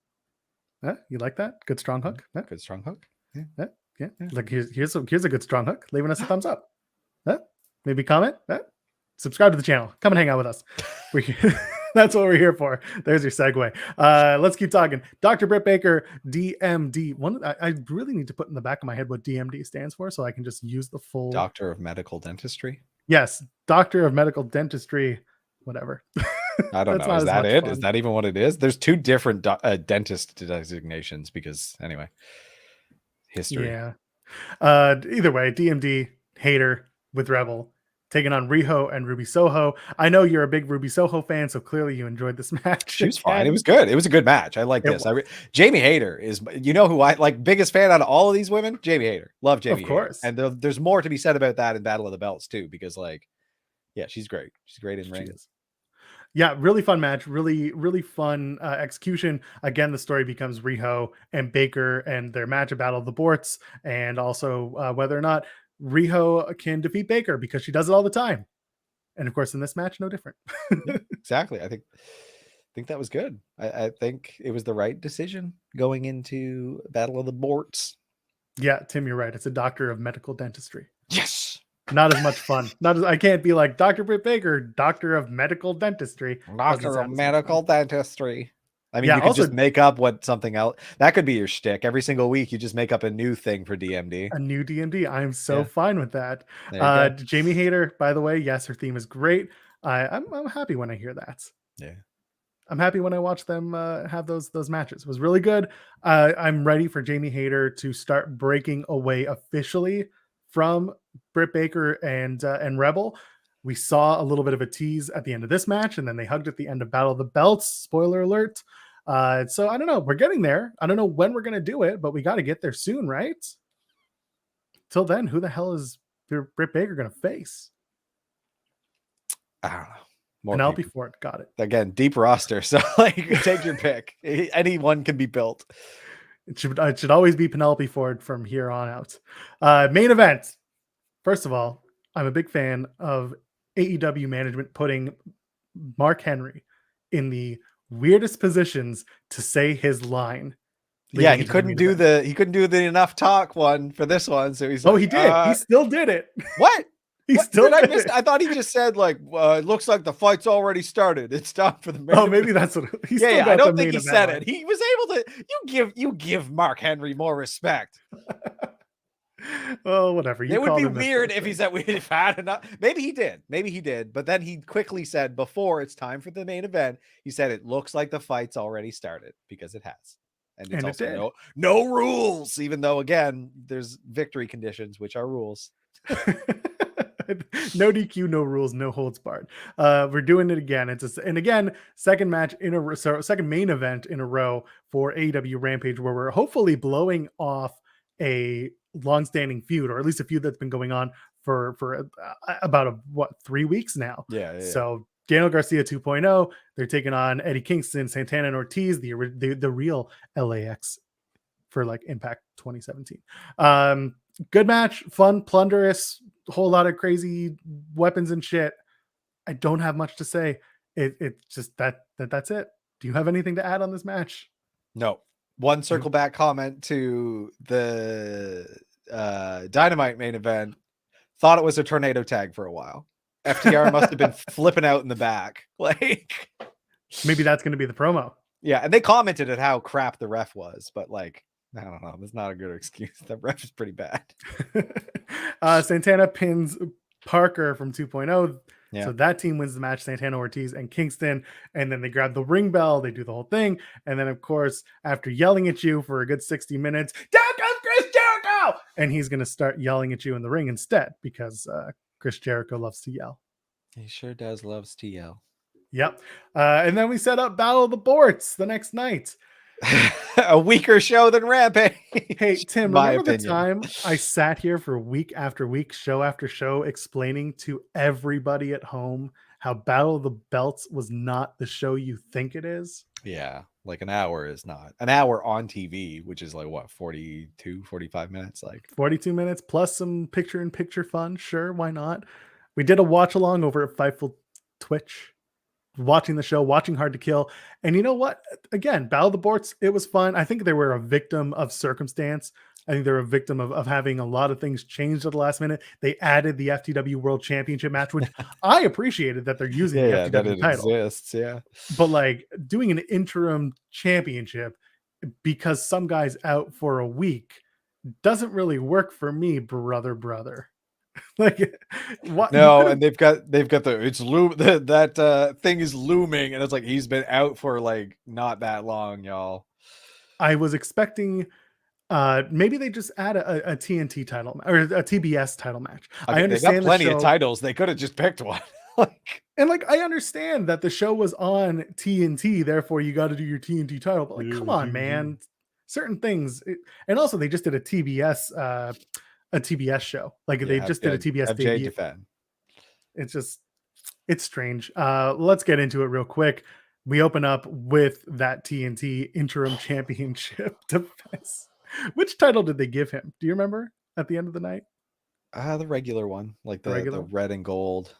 You like that? Good, strong Hook? Good, strong Hook. Yeah. Like here's a good, strong Hook. Leaving us a thumbs up. Maybe comment. Subscribe to the channel. Come and hang out with us. That's what we're here for. There's your segue. Let's keep talking. Dr. Britt Baker, DMD. I really need to put in the back of my head what DMD stands for so I can just use the full... Doctor of Medical Dentistry? Yes. Doctor of Medical Dentistry. Whatever. I don't know. Is that it? Fun. Is that even what it is? There's two different dentist designations because, anyway, history. Yeah. Either way, DMD, hater with Rebel, taking on Riho and Ruby Soho. I know you're a big Ruby Soho fan, so clearly you enjoyed this match. She was fine. It was good. It was a good match. I like this. Jamie Hayter is, you know who I like, biggest fan out of all of these women? Jamie Hayter. Love Jamie. Of course. Hayter. And there's more to be said about that in Battle of the Belts too, because yeah, she's great. She's great in ring. Yeah, really fun match. Really, really fun execution. Again, the story becomes Riho and Baker and their match at Battle of the Borts, and also whether or not Riho can defeat Baker because she does it all the time. And of course, in this match, no different. Yeah, exactly. I think that was good. I think it was the right decision going into Battle of the Borts. Yeah, Tim, you're right. It's a doctor of medical dentistry. Yes. Not as much fun. I can't be like Dr. Britt Baker, doctor of medical dentistry. Doctor of medical dentistry. I mean, you could just make up something else. That could be your shtick. Every single week, you just make up a new thing for DMD. A new DMD. I'm so fine with that. Jamie Hayter, by the way, yes, her theme is great. I'm happy when I hear that. Yeah. I'm happy when I watch them have those matches. It was really good. I'm ready for Jamie Hayter to start breaking away officially from Britt Baker and Rebel. We saw a little bit of a tease at the end of this match, and then they hugged at the end of Battle of the Belts. Spoiler alert. So I don't know. We're getting there. I don't know when we're going to do it, but we got to get there soon, right? Till then, who the hell is Britt Baker going to face? I don't know. Penelope Ford. Got it. Again, deep roster. So take your pick. Anyone can be built. It should always be Penelope Ford from here on out. Main event. First of all, I'm a big fan of AEW management putting Mark Henry in the weirdest positions to say his line. Yeah, he couldn't do the enough talk one for this one. So he's he did. He still did it. What? I thought he just said it looks like the fight's already started. It's time for the main event. Maybe that's what he I don't think he said it. He was able to you give Mark Henry more respect. Oh, whatever. It would be weird if he said we've had enough. Maybe he did. But then he quickly said before it's time for the main event, he said it looks like the fight's already started because it has. And it's also no rules, even though again, there's victory conditions, which are rules. No DQ, no rules, no holds barred. We're doing it again. Second match in a row, second main event in a row for AEW Rampage, where we're hopefully blowing off a long-standing feud, or at least a feud that's been going on for about 3 weeks now. Yeah. So Daniel Garcia 2.0. They're taking on Eddie Kingston, Santana, and Ortiz, the real LAX for like Impact 2017. Good match, fun, plunderous, whole lot of crazy weapons and shit. I don't have much to say. It's just that's it. Do you have anything to add on this match? No. One circle back comment to the Dynamite main event. Thought it was a tornado tag for a while. FTR must have been flipping out in the back. Like, maybe that's going to be the promo. Yeah, and they commented at how crap the ref was, but like, I don't know. That's not a good excuse. The ref is pretty bad. Santana pins Parker from 2.0. Yeah. So that team wins the match, Santana, Ortiz, and Kingston. And then they grab the ring bell. They do the whole thing. And then, of course, after yelling at you for a good 60 minutes, down goes Chris Jericho! And he's going to start yelling at you in the ring instead because Chris Jericho loves to yell. He sure does loves to yell. Yep. And then we set up Battle of the Borts the next night. A weaker show than Rampage. Hey, Tim, remember the time I sat here for week after week, show after show, explaining to everybody at home how Battle of the Belts was not the show you think it is? Yeah, like an hour is not. An hour on TV, which is like, what, 42, 45 minutes? Like 42 minutes plus some picture-in-picture fun. Sure, why not? We did a watch-along over at Fightful Twitch. Watching the show, watching Hard to Kill. And you know what? Again, Battle of the Borts, it was fun. I think they were a victim of circumstance. I think they're a victim of having a lot of things changed at the last minute. They added the FTW World Championship match, which I appreciated that they're using the FTW title. Exists, yeah. But like doing an interim championship because some guy's out for a week doesn't really work for me, brother. Like what? No, and they've got the that thing is looming, and it's like he's been out for like not that long, y'all. I was expecting maybe they just add a TNT title or a TBS title match. I understand they got plenty of titles. They could have just picked one. I understand that the show was on TNT, therefore you got to do your TNT title. But like, come on, man. Certain things, and also they just did a TBS show. Like they just did a TBS debut. Defend. It's strange. Let's get into it real quick. We open up with that TNT interim championship defense. Which title did they give him? Do you remember at the end of the night? The regular one, like the red and gold,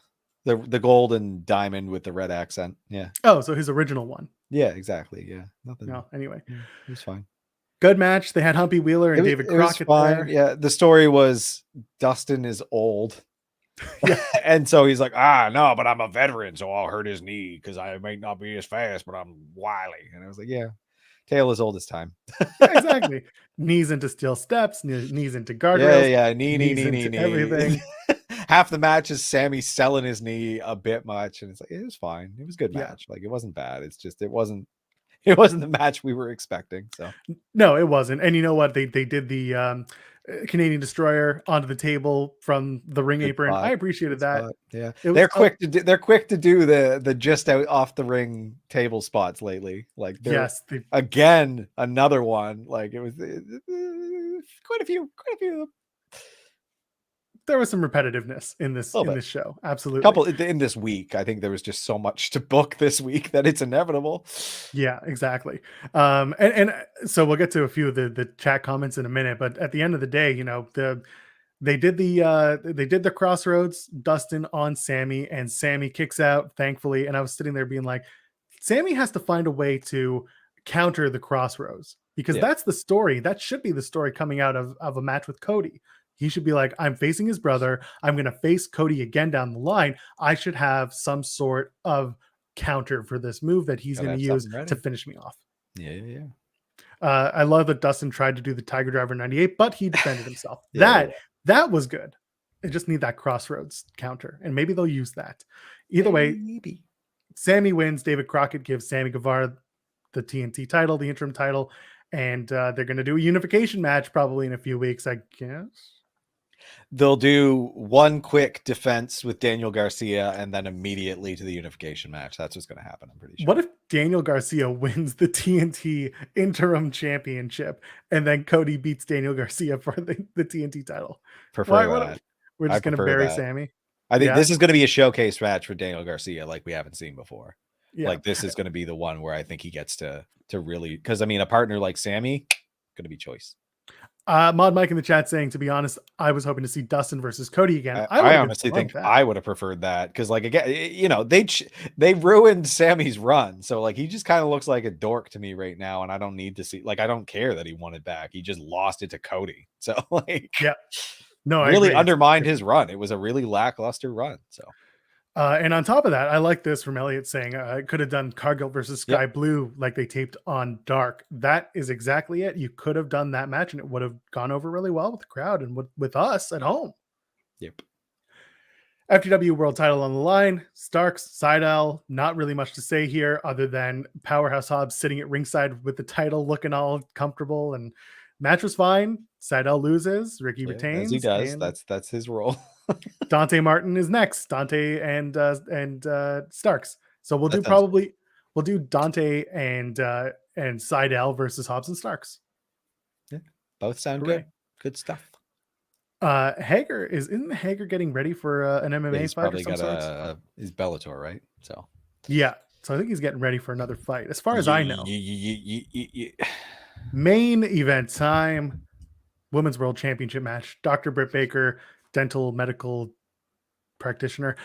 the gold and diamond with the red accent. Yeah. Oh, so his original one. Yeah, exactly. Yeah. Nothing. No, anyway, it was fine. Good match. They had Humpy Wheeler and David Crockett there. Yeah, the story was Dustin is old. Yeah. And so he's like, no, but I'm a veteran, so I'll hurt his knee because I might not be as fast, but I'm wily. And I was like, yeah, tale as old as time. Yeah, exactly. Knees into steel steps, knees into guardrails. Yeah, knee, everything. Half the match is Sammy selling his knee a bit much, and it's like it was fine. It was a good match. Like it wasn't bad. It's just it wasn't the match we were expecting. So no, it wasn't. And you know what? They did the Canadian Destroyer onto the table from the ring apron. I appreciated that. Yeah, they're quick to do the just out off the ring table spots lately. Like again another one. Like it was quite a few. There was some repetitiveness in this show. Absolutely. Couple in this week. I think there was just so much to book this week that it's inevitable. Yeah, exactly. And so we'll get to a few of the chat comments in a minute, but at the end of the day, you know, they did the crossroads, Dustin on Sammy, and Sammy kicks out, thankfully. And I was sitting there being like, Sammy has to find a way to counter the crossroads because that's the story. That should be the story coming out of a match with Cody. He should be like, I'm facing his brother. I'm going to face Cody again down the line. I should have some sort of counter for this move that he's going to use to finish me off. Yeah. I love that Dustin tried to do the Tiger Driver 98, but he defended himself. That was good. They just need that crossroads counter, and maybe they'll use that. Either way, Sammy wins. David Crockett gives Sammy Guevara the TNT title, the interim title, and they're going to do a unification match probably in a few weeks, I guess. They'll do one quick defense with Daniel Garcia and then immediately to the unification match. That's what's going to happen. I'm pretty sure. What if Daniel Garcia wins the TNT interim championship and then Cody beats Daniel Garcia for the TNT title? We're just going to bury Sammy. I think this is going to be a showcase match for Daniel Garcia like we haven't seen before. Yeah. Like this is going to be the one where I think he gets to really, because I mean a partner like Sammy going to be choice. Mod Mike in the chat saying, to be honest, I was hoping to see Dustin versus Cody again. I honestly think I would have preferred that, because like again, you know, they ruined Sammy's run, so like he just kind of looks like a dork to me right now, and I don't need to see, like I don't care that he won it back. He just lost it to Cody, so like no, really undermined his run. It was a really lackluster run. So and on top of that, I like this from Elliot saying could have done Cargill versus Sky Blue like they taped on Dark. That is exactly it. You could have done that match and it would have gone over really well with the crowd and with us at home. Yep. FTW World Title on the line. Starks, Seidel, not really much to say here other than Powerhouse Hobbs sitting at ringside with the title looking all comfortable, and match was fine. Seidel loses, Ricky retains. As he does. That's his role. Dante Martin is next. Dante and Starks. So we'll do Dante and Seidel versus Hobbs and Starks. Yeah, both sound good. Good stuff. Isn't Hager getting ready for an MMA fight? Probably got his Bellator, right? So yeah. So I think he's getting ready for another fight, as far as I know. Main event time. Women's World Championship match. Dr. Britt Baker, dental medical practitioner,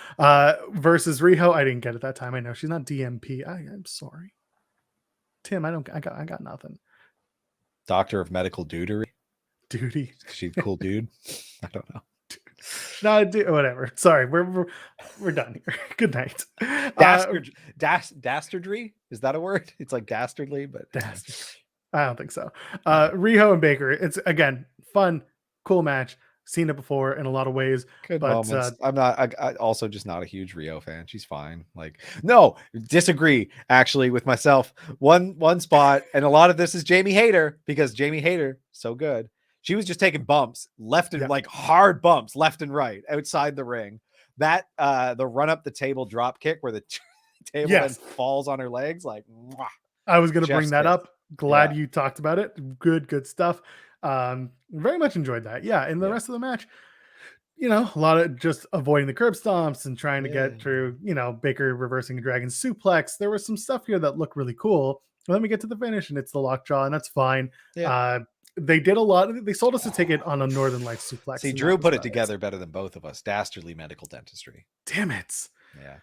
versus Riho. I didn't get it that time. I know she's not DMP. I'm sorry, Tim. I got nothing. Doctor of medical duty. She's a cool dude. I don't know. No, whatever. Sorry, we're done here. Good night. Dastardly, is that a word? It's like dastardly, but dastard. I don't think so. Riho and Baker. It's again fun, cool match. Seen it before in a lot of ways. Good moments. I also just not a huge Riho fan. She's fine. Like, no, disagree actually with myself. One spot, and a lot of this is Jamie Hayter, because Jamie Hayter so good. She was just taking bumps left and like hard bumps left and right outside the ring. That the run up the table drop kick where the table then falls on her legs. Like, mwah. I was going to bring that up. Glad you talked about it. Good stuff. Very much enjoyed that. Yeah. And the rest of the match, you know, a lot of just avoiding the curb stomps and trying to get through, you know, Baker reversing a dragon suplex. There was some stuff here that looked really cool. And then we get to the finish and it's the lockjaw, and that's fine. They did a lot. They sold us a ticket on a Northern Lights suplex. See, Drew put it together better than both of us. Dastardly medical dentistry. Damn it. Yeah.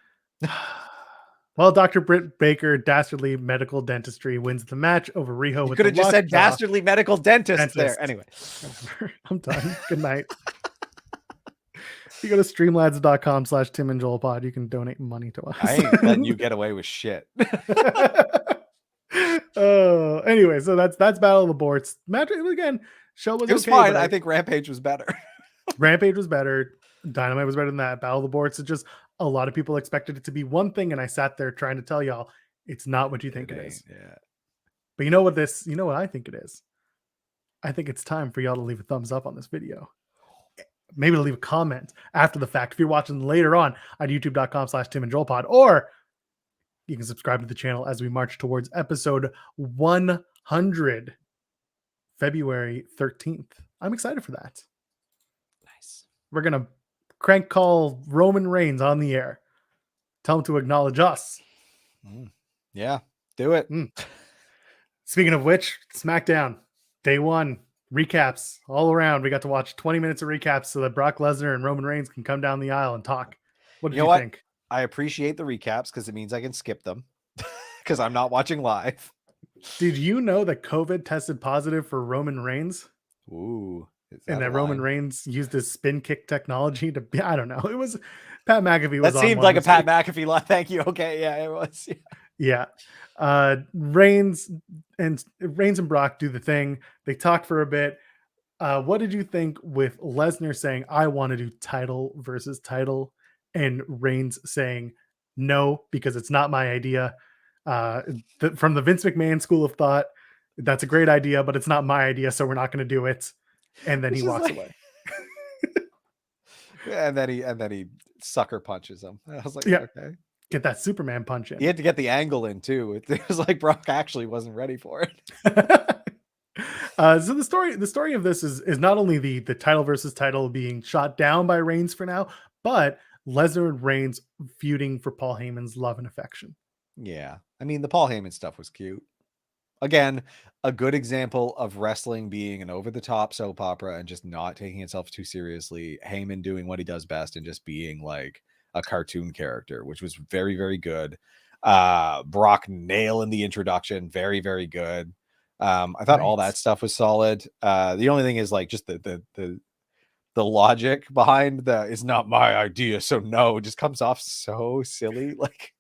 Well, Dr. Britt Baker, Dastardly Medical Dentistry, wins the match over Riho. You could have just said Dastardly Medical Dentist there. Anyway, I'm done. Good night. If you go to streamlads.com/Tim and Joel Pod, you can donate money to us. I ain't letting you get away with shit. Anyway, so that's Battle of the Boards. Match again. Show was fine. I think Rampage was better. Rampage was better. Dynamite was better than that. Battle of the Boards. It's just a lot of people expected it to be one thing, and I sat there trying to tell y'all it's not what you think it is. Yeah. But you know what I think it is? I think it's time for y'all to leave a thumbs up on this video. Maybe to leave a comment after the fact if you're watching later on youtube.com/Tim and Joel Pod, or you can subscribe to the channel as we march towards episode 100, February 13th. I'm excited for that. Nice. We're going to crank call Roman Reigns on the air. Tell him to acknowledge us. Yeah, do it. Speaking of which, Smackdown Day One recaps all around. We got to watch 20 minutes of recaps so that Brock Lesnar and Roman Reigns can come down the aisle and talk. What did you think? I appreciate the recaps because it means I can skip them because I'm not watching live. Did you know that COVID tested positive for Roman Reigns? Ooh. And that Roman Reigns used his spin kick technology to be, I don't know. It was Pat McAfee. That seemed like a Pat McAfee line. Thank you. Okay. Yeah, it was. Yeah. Reigns and Brock do the thing. They talk for a bit. What did you think with Lesnar saying, I want to do title versus title, and Reigns saying no, because it's not my idea? From the Vince McMahon school of thought, that's a great idea, but it's not my idea, so we're not going to do it. And then he walks away. and then he sucker punches him. I was like, okay. Get that Superman punch in. He had to get the angle in too. It was like Brock actually wasn't ready for it. So the story of this is not only the title versus title being shot down by Reigns for now, but Lesnar and Reigns feuding for Paul Heyman's love and affection. Yeah. I mean, the Paul Heyman stuff was cute. Again, a good example of wrestling being an over-the-top soap opera and just not taking itself too seriously. Heyman doing what he does best and just being like a cartoon character, which was very, very good. Brock nailing the introduction, very, very good. I thought all that stuff was solid. The only thing is like just the logic behind the "it's not my idea, so no" just comes off so silly. Like,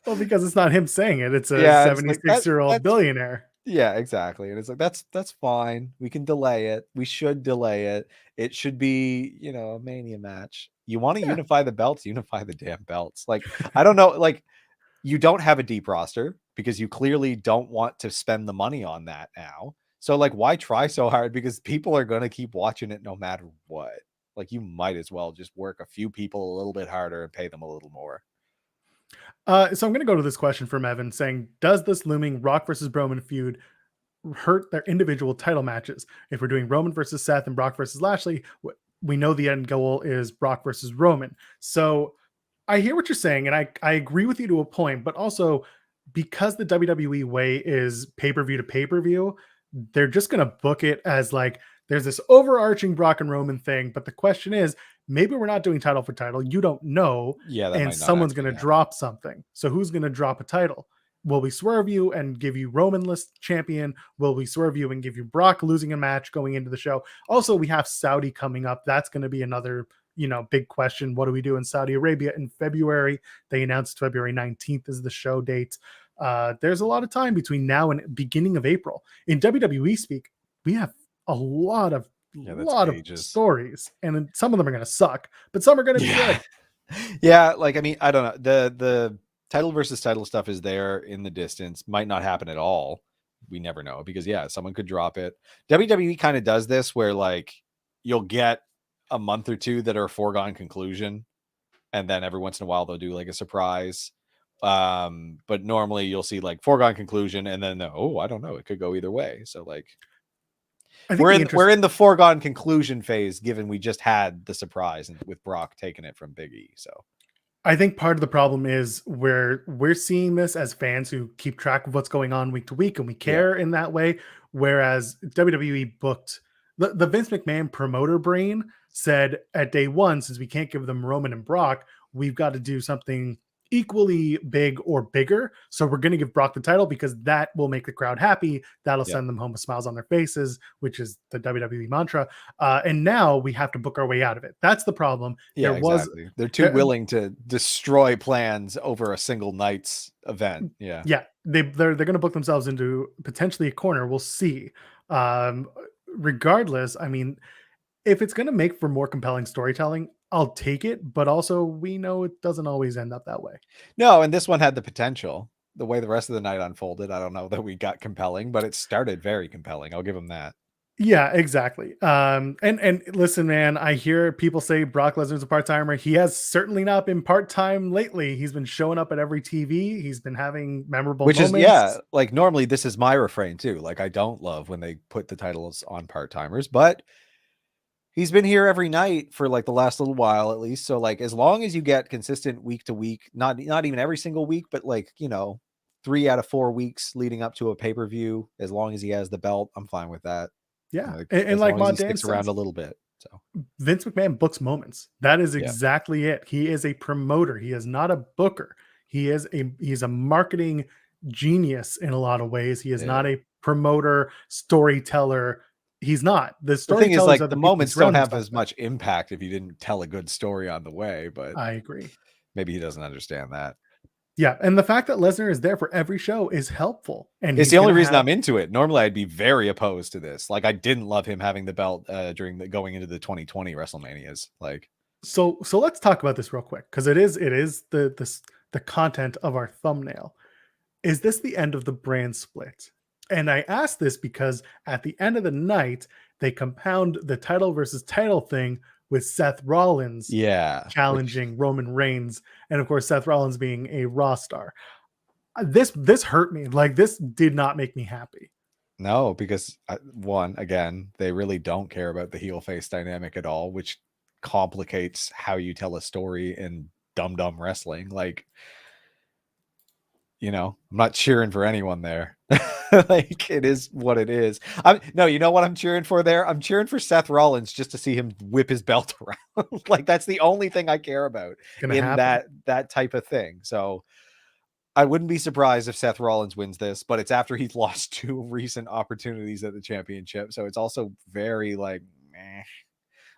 well, because it's not him saying it; it's a yeah, it's like 76-year-old billionaire. Yeah, exactly. And it's like that's fine. We can delay it. We should delay it. It should be, a Mania match. You want to Yeah. unify the belts, unify the damn belts. Like, I don't know, like you don't have a deep roster because you clearly don't want to spend the money on that now. So like why try so hard? Because people are going to keep watching it no matter what. Like you might as well just work a few people a little bit harder and pay them a little more. So I'm going to go to this question from Evan saying, does this looming Rock versus Roman feud hurt their individual title matches? If we're doing Roman versus Seth and Brock versus Lashley, we know the end goal is Brock versus Roman. So I hear what you're saying, and I agree with you to a point, but also because the WWE way is pay-per-view to pay-per-view, they're just going to book it as like there's this overarching Brock and Roman thing. But the question is, maybe we're not doing title for title. You don't know. Yeah, that and might not someone's going to actually happen. drop something. So who's going to drop a title? Will we swerve you and give you Roman-less champion? Will we swerve you and give you Brock losing a match going into the show? Also, we have Saudi coming up. That's going to be another, big question. What do we do in Saudi Arabia in February? They announced February 19th is the show date. There's a lot of time between now and beginning of April. In WWE speak, we have a lot of stories, and some of them are going to suck, but some are going to be good. Yeah, like I mean, I don't know. The title versus title stuff is there in the distance. Might not happen at all. We never know because someone could drop it. WWE kind of does this where like you'll get a month or two that are a foregone conclusion, and then every once in a while they'll do like a surprise. But normally you'll see like foregone conclusion, and then I don't know, it could go either way. So like we're in the foregone conclusion phase, given we just had the surprise and with Brock taking it from Big E. So I think part of the problem is where we're seeing this as fans who keep track of what's going on week to week, and we care in that way. Whereas WWE booked the Vince McMahon promoter brain said at day one, since we can't give them Roman and Brock, we've got to do something equally big or bigger. So we're going to give Brock the title because that will make the crowd happy. That'll send them home with smiles on their faces, which is the WWE mantra. And now we have to book our way out of it. That's the problem. Yeah, exactly. They're too willing to destroy plans over a single night's event. Yeah. Yeah. They're going to book themselves into potentially a corner. We'll see. Regardless, I mean, if it's going to make for more compelling storytelling, I'll take it, but also we know it doesn't always end up that way. No, and this one had the potential. The way the rest of the night unfolded, I don't know that we got compelling, but it started very compelling. I'll give them that. Yeah, exactly. And listen, man, I hear people say Brock Lesnar's a part-timer. He has certainly not been part-time lately. He's been showing up at every TV. He's been having memorable moments. Is like normally this is my refrain too. Like I don't love when they put the titles on part-timers, but he's been here every night for like the last little while at least. So like as long as you get consistent week to week, not even every single week, but like, 3 out of 4 weeks leading up to a pay-per-view, as long as he has the belt, I'm fine with that. Yeah. And like Mod Dan sticks around a little bit. So Vince McMahon books moments. That is exactly it. He is a promoter. He is not a booker. He's a marketing genius in a lot of ways. He is not a promoter, storyteller. He's not. The thing is, like, the moments don't have as much impact if you didn't tell a good story on the way, but I agree. Maybe he doesn't understand that. Yeah, and the fact that Lesnar is there for every show is helpful. And it's the only reason I'm into it. Normally, I'd be very opposed to this. Like, I didn't love him having the belt during going into the 2020 WrestleManias. Like, so let's talk about this real quick because it is the content of our thumbnail. Is this the end of the brand split? And I ask this because at the end of the night, they compound the title versus title thing with Seth Rollins challenging Roman Reigns. And of course, Seth Rollins being a Raw star. This hurt me. Like, this did not make me happy. No, because again, they really don't care about the heel face dynamic at all, which complicates how you tell a story in dumb wrestling. Like, I'm not cheering for anyone there. Like, it is what it is. No, you know what I'm cheering for there? I'm cheering for Seth Rollins just to see him whip his belt around. Like, that's the only thing I care about in that type of thing. So I wouldn't be surprised if Seth Rollins wins this, but it's after he's lost 2 recent opportunities at the championship. So it's also very like, meh.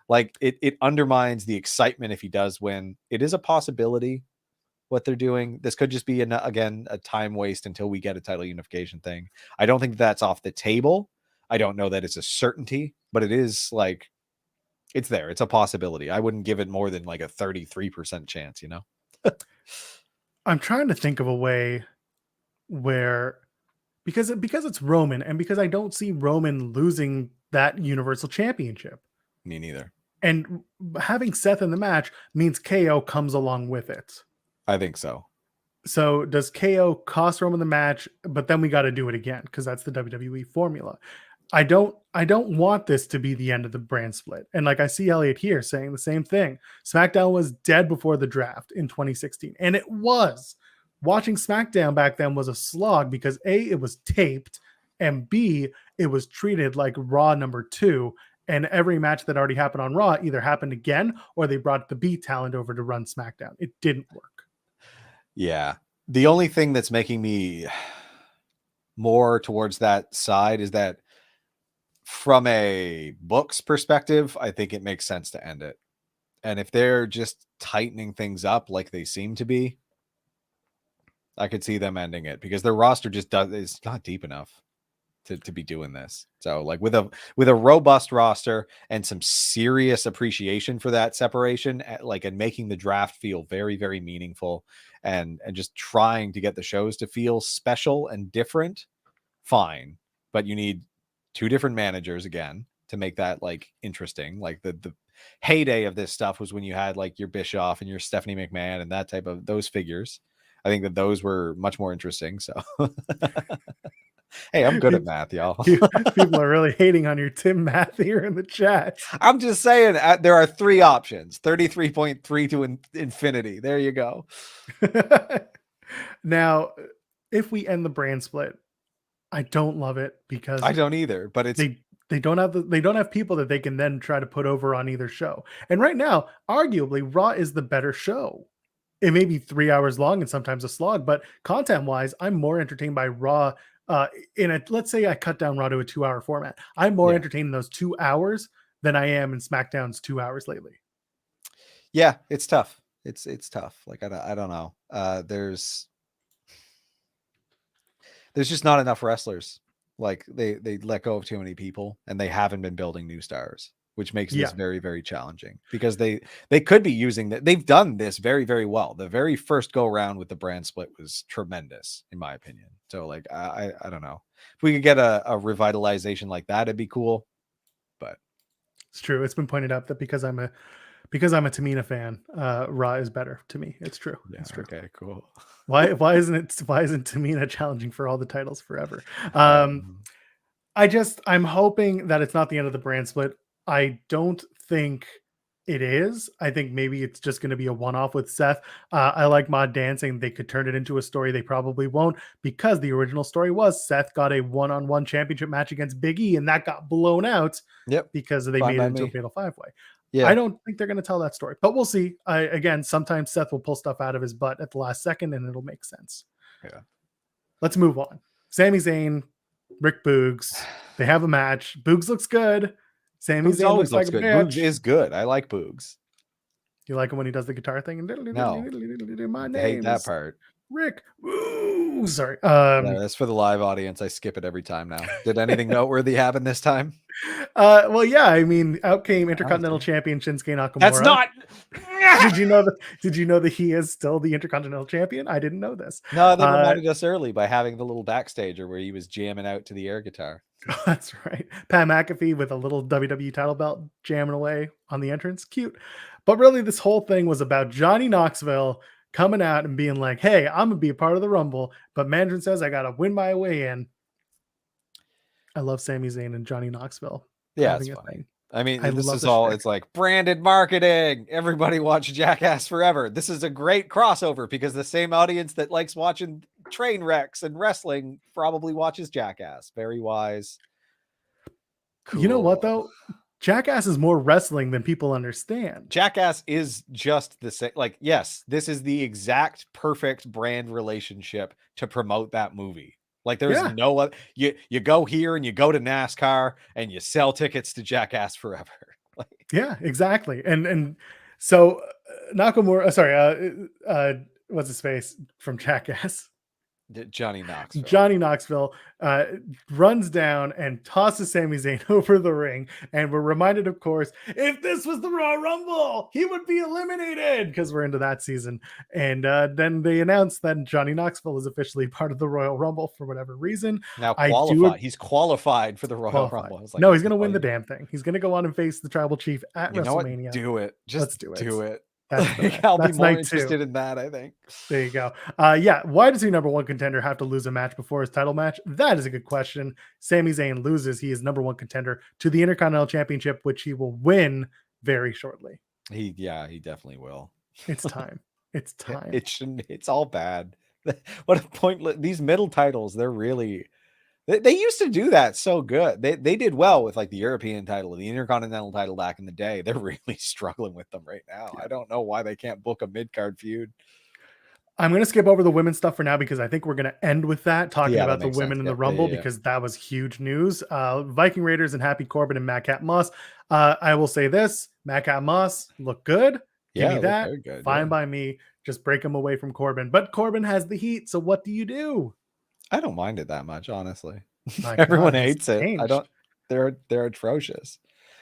Like it undermines the excitement if he does win. It is a possibility what they're doing. This could just be again a time waste until we get a title unification thing. I don't think that's off the table. I don't know that it's a certainty, but it is like it's there. It's a possibility. I wouldn't give it more than like a 33% chance, I'm trying to think of a way where because it's Roman and because I don't see Roman losing that Universal Championship. Me neither. And having Seth in the match means KO comes along with it. I think so. So does KO cost Roman the match, but then we got to do it again because that's the WWE formula. I don't want this to be the end of the brand split. And like I see Elliot here saying the same thing. SmackDown was dead before the draft in 2016. And it was. Watching SmackDown back then was a slog because A, it was taped, and B, it was treated like Raw number 2. And every match that already happened on Raw either happened again or they brought the B talent over to run SmackDown. It didn't work. Yeah. The only thing that's making me more towards that side is that from a books perspective, I think it makes sense to end it. And if they're just tightening things up like they seem to be, I could see them ending it because their roster just it's not deep enough to be doing this. So like with a robust roster and some serious appreciation for that separation, and making the draft feel very, very meaningful and just trying to get the shows to feel special and different, fine. But you need 2 different managers again to make that like interesting. Like the heyday of this stuff was when you had like your Bischoff and your Stephanie McMahon and that type of those figures. I think that those were much more interesting. So hey, I'm good at math, y'all. People are really hating on your Tim math here in the chat. I'm just saying there are 3 options, 33.3 to infinity. There you go. Now, if we end the brand split, I don't love it because I don't either, but it's they don't have people that they can then try to put over on either show. And right now, arguably, Raw is the better show. It may be 3 hours long and sometimes a slog, but content-wise, I'm more entertained by Raw. Let's say I cut down Raw to a 2-hour format. I'm more entertained in those 2 hours than I am in SmackDown's 2 hours lately. Yeah, it's tough. It's tough. Like I don't know. There's just not enough wrestlers. Like they let go of too many people and they haven't been building new stars, which makes this very, very challenging because they could be using that. They've done this very, very well. The very first go around with the brand split was tremendous, in my opinion. So like, I don't know if we could get a revitalization like that, it'd be cool. But it's true. It's been pointed out that because I'm a Tamina fan, Raw is better to me. It's true. Yeah, it's true. Okay, cool. Why isn't Tamina challenging for all the titles forever? I'm hoping that it's not the end of the brand split. I don't think it is. I think maybe it's just going to be a one-off with Seth. I like Mod Dan saying they could turn it into a story. They probably won't because the original story was Seth got a one-on-one championship match against Big E and that got blown out because they made it into a fatal 5-way. Yeah. I don't think they're going to tell that story, but we'll see. Again, sometimes Seth will pull stuff out of his butt at the last second and it'll make sense. Yeah. Let's move on. Sami Zayn, Rick Boogs. They have a match. Boogs looks good. Sami Zayn always looks good. Bitch. Boogs is good. I like Boogs. You like him when he does the guitar thing? No. My name I hate that is part. Rick. Ooh, sorry. That's for the live audience. I skip it every time now. Did anything noteworthy happen this time? Well, yeah. I mean, out came Intercontinental Champion Shinsuke Nakamura. That's not. Did you know that he is still the Intercontinental Champion? I didn't know this. No, they reminded us early by having the little backstager where he was jamming out to the air guitar. Oh, that's right. Pat McAfee with a little WWE title belt jamming away on the entrance. Cute. But really, this whole thing was about Johnny Knoxville coming out and being like, hey, I'm going to be a part of the Rumble, but management says I got to win my way in. I love Sami Zayn and Johnny Knoxville. Yeah, it's funny. I mean, I this love is the all, shtick. it's like branded marketing. Everybody watch Jackass forever. This is a great crossover because the same audience that likes watching train wrecks and wrestling probably watches Jackass. Very wise. Cool. You know what though? Jackass is more wrestling than people understand. Jackass is just the same. Like, yes, this is the exact perfect brand relationship to promote that movie. Like, there's Yeah. no other. You go here and you go to NASCAR and you sell tickets to Jackass forever. Like, Yeah, exactly. And so Nakamura, what's his face from Jackass? Johnny Knoxville. Johnny Knoxville runs down and tosses Sami Zayn over the ring. And we're reminded, of course, if this was the Royal Rumble, he would be eliminated because we're into that season. And then they announced that Johnny Knoxville is officially part of the Royal Rumble for whatever reason. Now I qualified. He's qualified for the Royal qualified. Rumble. I was like, No, he's going to win the damn thing. He's going to go on and face the Tribal Chief at you know what? WrestleMania. Do it. Just Let's do it. Do it. That's, Like, I'll be that's more night interested 2. in that, I think. There you go. Yeah. Why does he number 1 contender have to lose a match before his title match? That is a good question. Sami Zayn loses. He is number 1 contender to the Intercontinental Championship, which he will win very shortly. He definitely will. It's time. It's time. It shouldn't. It's all bad. What a point. These middle titles, they're really. They used to do that so good. They did well with like the European title, the Intercontinental title back in the day. They're really struggling with them right now. I don't know why they can't book a mid-card feud. I'm going to skip over the women's stuff for now because I think we're going to end with that, talking about the women sense. in the Rumble, because that was huge news. Viking Raiders and Happy Corbin and Madcap Moss. I will say this, Madcap Moss look good. Give me that. Good, fine by me. Just break him away from Corbin. But Corbin has the heat, so what do you do? I don't mind it that much, honestly. Everyone hates it. I don't. They're atrocious.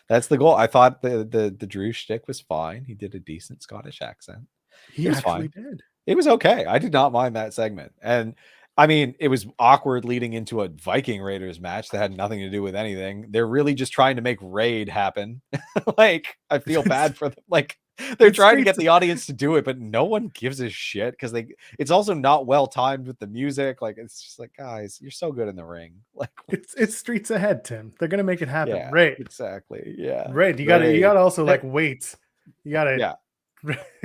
That's the goal. I thought the Drew shtick was fine. He did a decent Scottish accent. He actually did. It was okay. I did not mind that segment. And I mean, it was awkward leading into a Viking Raiders match that had nothing to do with anything. They're really just trying to make Raid happen. Like, I feel bad for them. Like, they're trying to get the audience to do it, but no one gives a shit because it's also not well timed with the music. Like, it's just like, guys, you're so good in the ring. Like, it's streets ahead, Tim. They're gonna make it happen. Yeah, Raid. Exactly. Yeah. Raid. You gotta also like wait. You gotta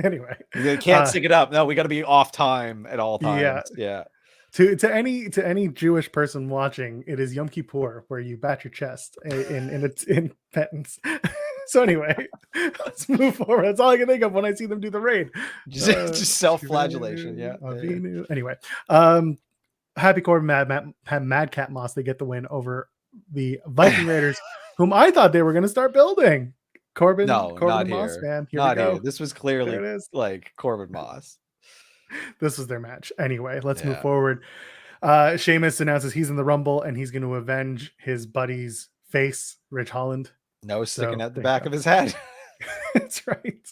anyway. You can't stick it up. No, we gotta be off time at all times. Yeah. To any Jewish person watching, it is Yom Kippur where you bat your chest in penance. So anyway, let's move forward. That's all I can think of when I see them do the raid. Just self-flagellation. Yeah. Anyway, Happy Corbin, Madcap Moss, they get the win over the Viking Raiders, whom I thought they were going to start building. Corbin, not Moss, here. man. Not here. This was clearly like Corbin Moss. This was their match. Anyway, let's move forward. Sheamus announces he's in the Rumble and he's going to avenge his buddy's face, Ridge Holland. No sticking at the back of his head. That's right.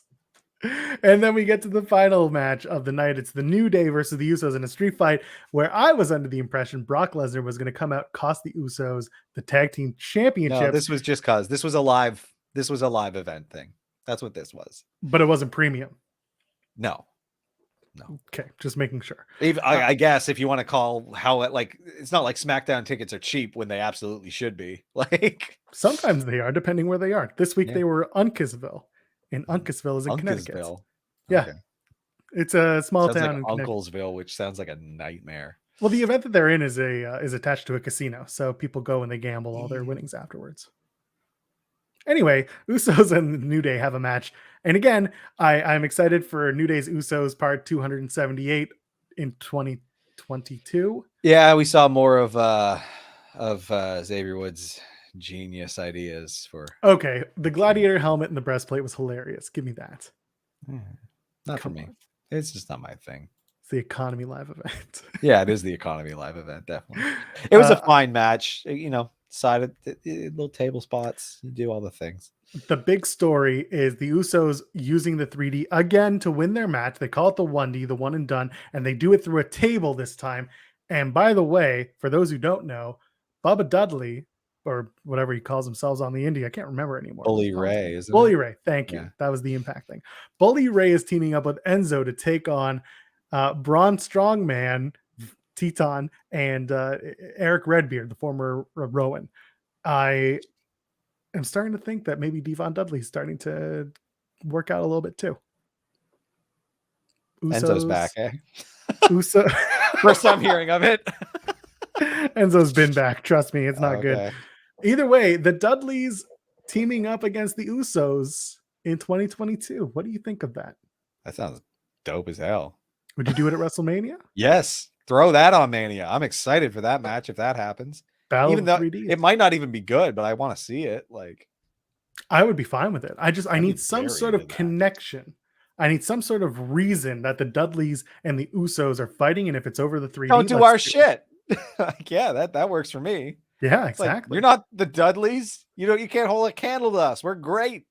And then we get to the final match of the night. It's the New Day versus the Usos in a street fight, where I was under the impression Brock Lesnar was going to come out, cost the Usos the tag team championship. No, this was just cause this was a live event thing. That's what this was. But it wasn't premium. No. Okay, just making sure. Even, I guess if you want to call how it, like, it's not like SmackDown tickets are cheap when they absolutely should be. Like, sometimes they are, depending where they are. This week they were Uncasville, and Uncasville is in Connecticut. Yeah, okay. It's a small town in Unclesville, which sounds like a nightmare. Well, the event that they're in is attached to a casino, so people go and they gamble all their winnings afterwards. Anyway, Usos and New Day have a match. And again, I'm excited for New Day's Usos part 278 in 2022. Yeah, we saw more of Xavier Woods' genius ideas for. Okay, the gladiator helmet and the breastplate was hilarious. Give me that. Not for me. It's just not my thing. It's the Economy Live event. Yeah, it is the Economy Live event, definitely. It was a fine match, you know. Sided little table spots, you do all the things. The big story is the Usos using the 3D again to win their match. They call it the 1D, the one and done, and they do it through a table this time. And by the way, for those who don't know, Bubba Dudley, or whatever he calls himself on the indie, I can't remember anymore. Bully Ray, isn't it? Bully Ray, thank you. That was the Impact thing. Bully Ray is teaming up with Enzo to take on Braun Strongman, Teton, and Eric Redbeard, the former Rowan. I I'm starting to think that maybe Devon Dudley's starting to work out a little bit too. Enzo's back, eh? Uso. First time hearing of it. Enzo's been back. Trust me, it's not good. Either way, the Dudleys teaming up against the Usos in 2022. What do you think of that? That sounds dope as hell. Would you do it at WrestleMania? Yes. Throw that on Mania. I'm excited for that match if that happens. Battle even though 3D. It might not even be good, but I want to see it. Like, I would be fine with it. I need some sort of connection. I need some sort of reason that the Dudleys and the Usos are fighting, and if it's over the 3D, don't do our shit. Like, yeah, that works for me. Yeah, It's like, exactly. you're not the Dudleys. You can't hold a candle to us. We're great.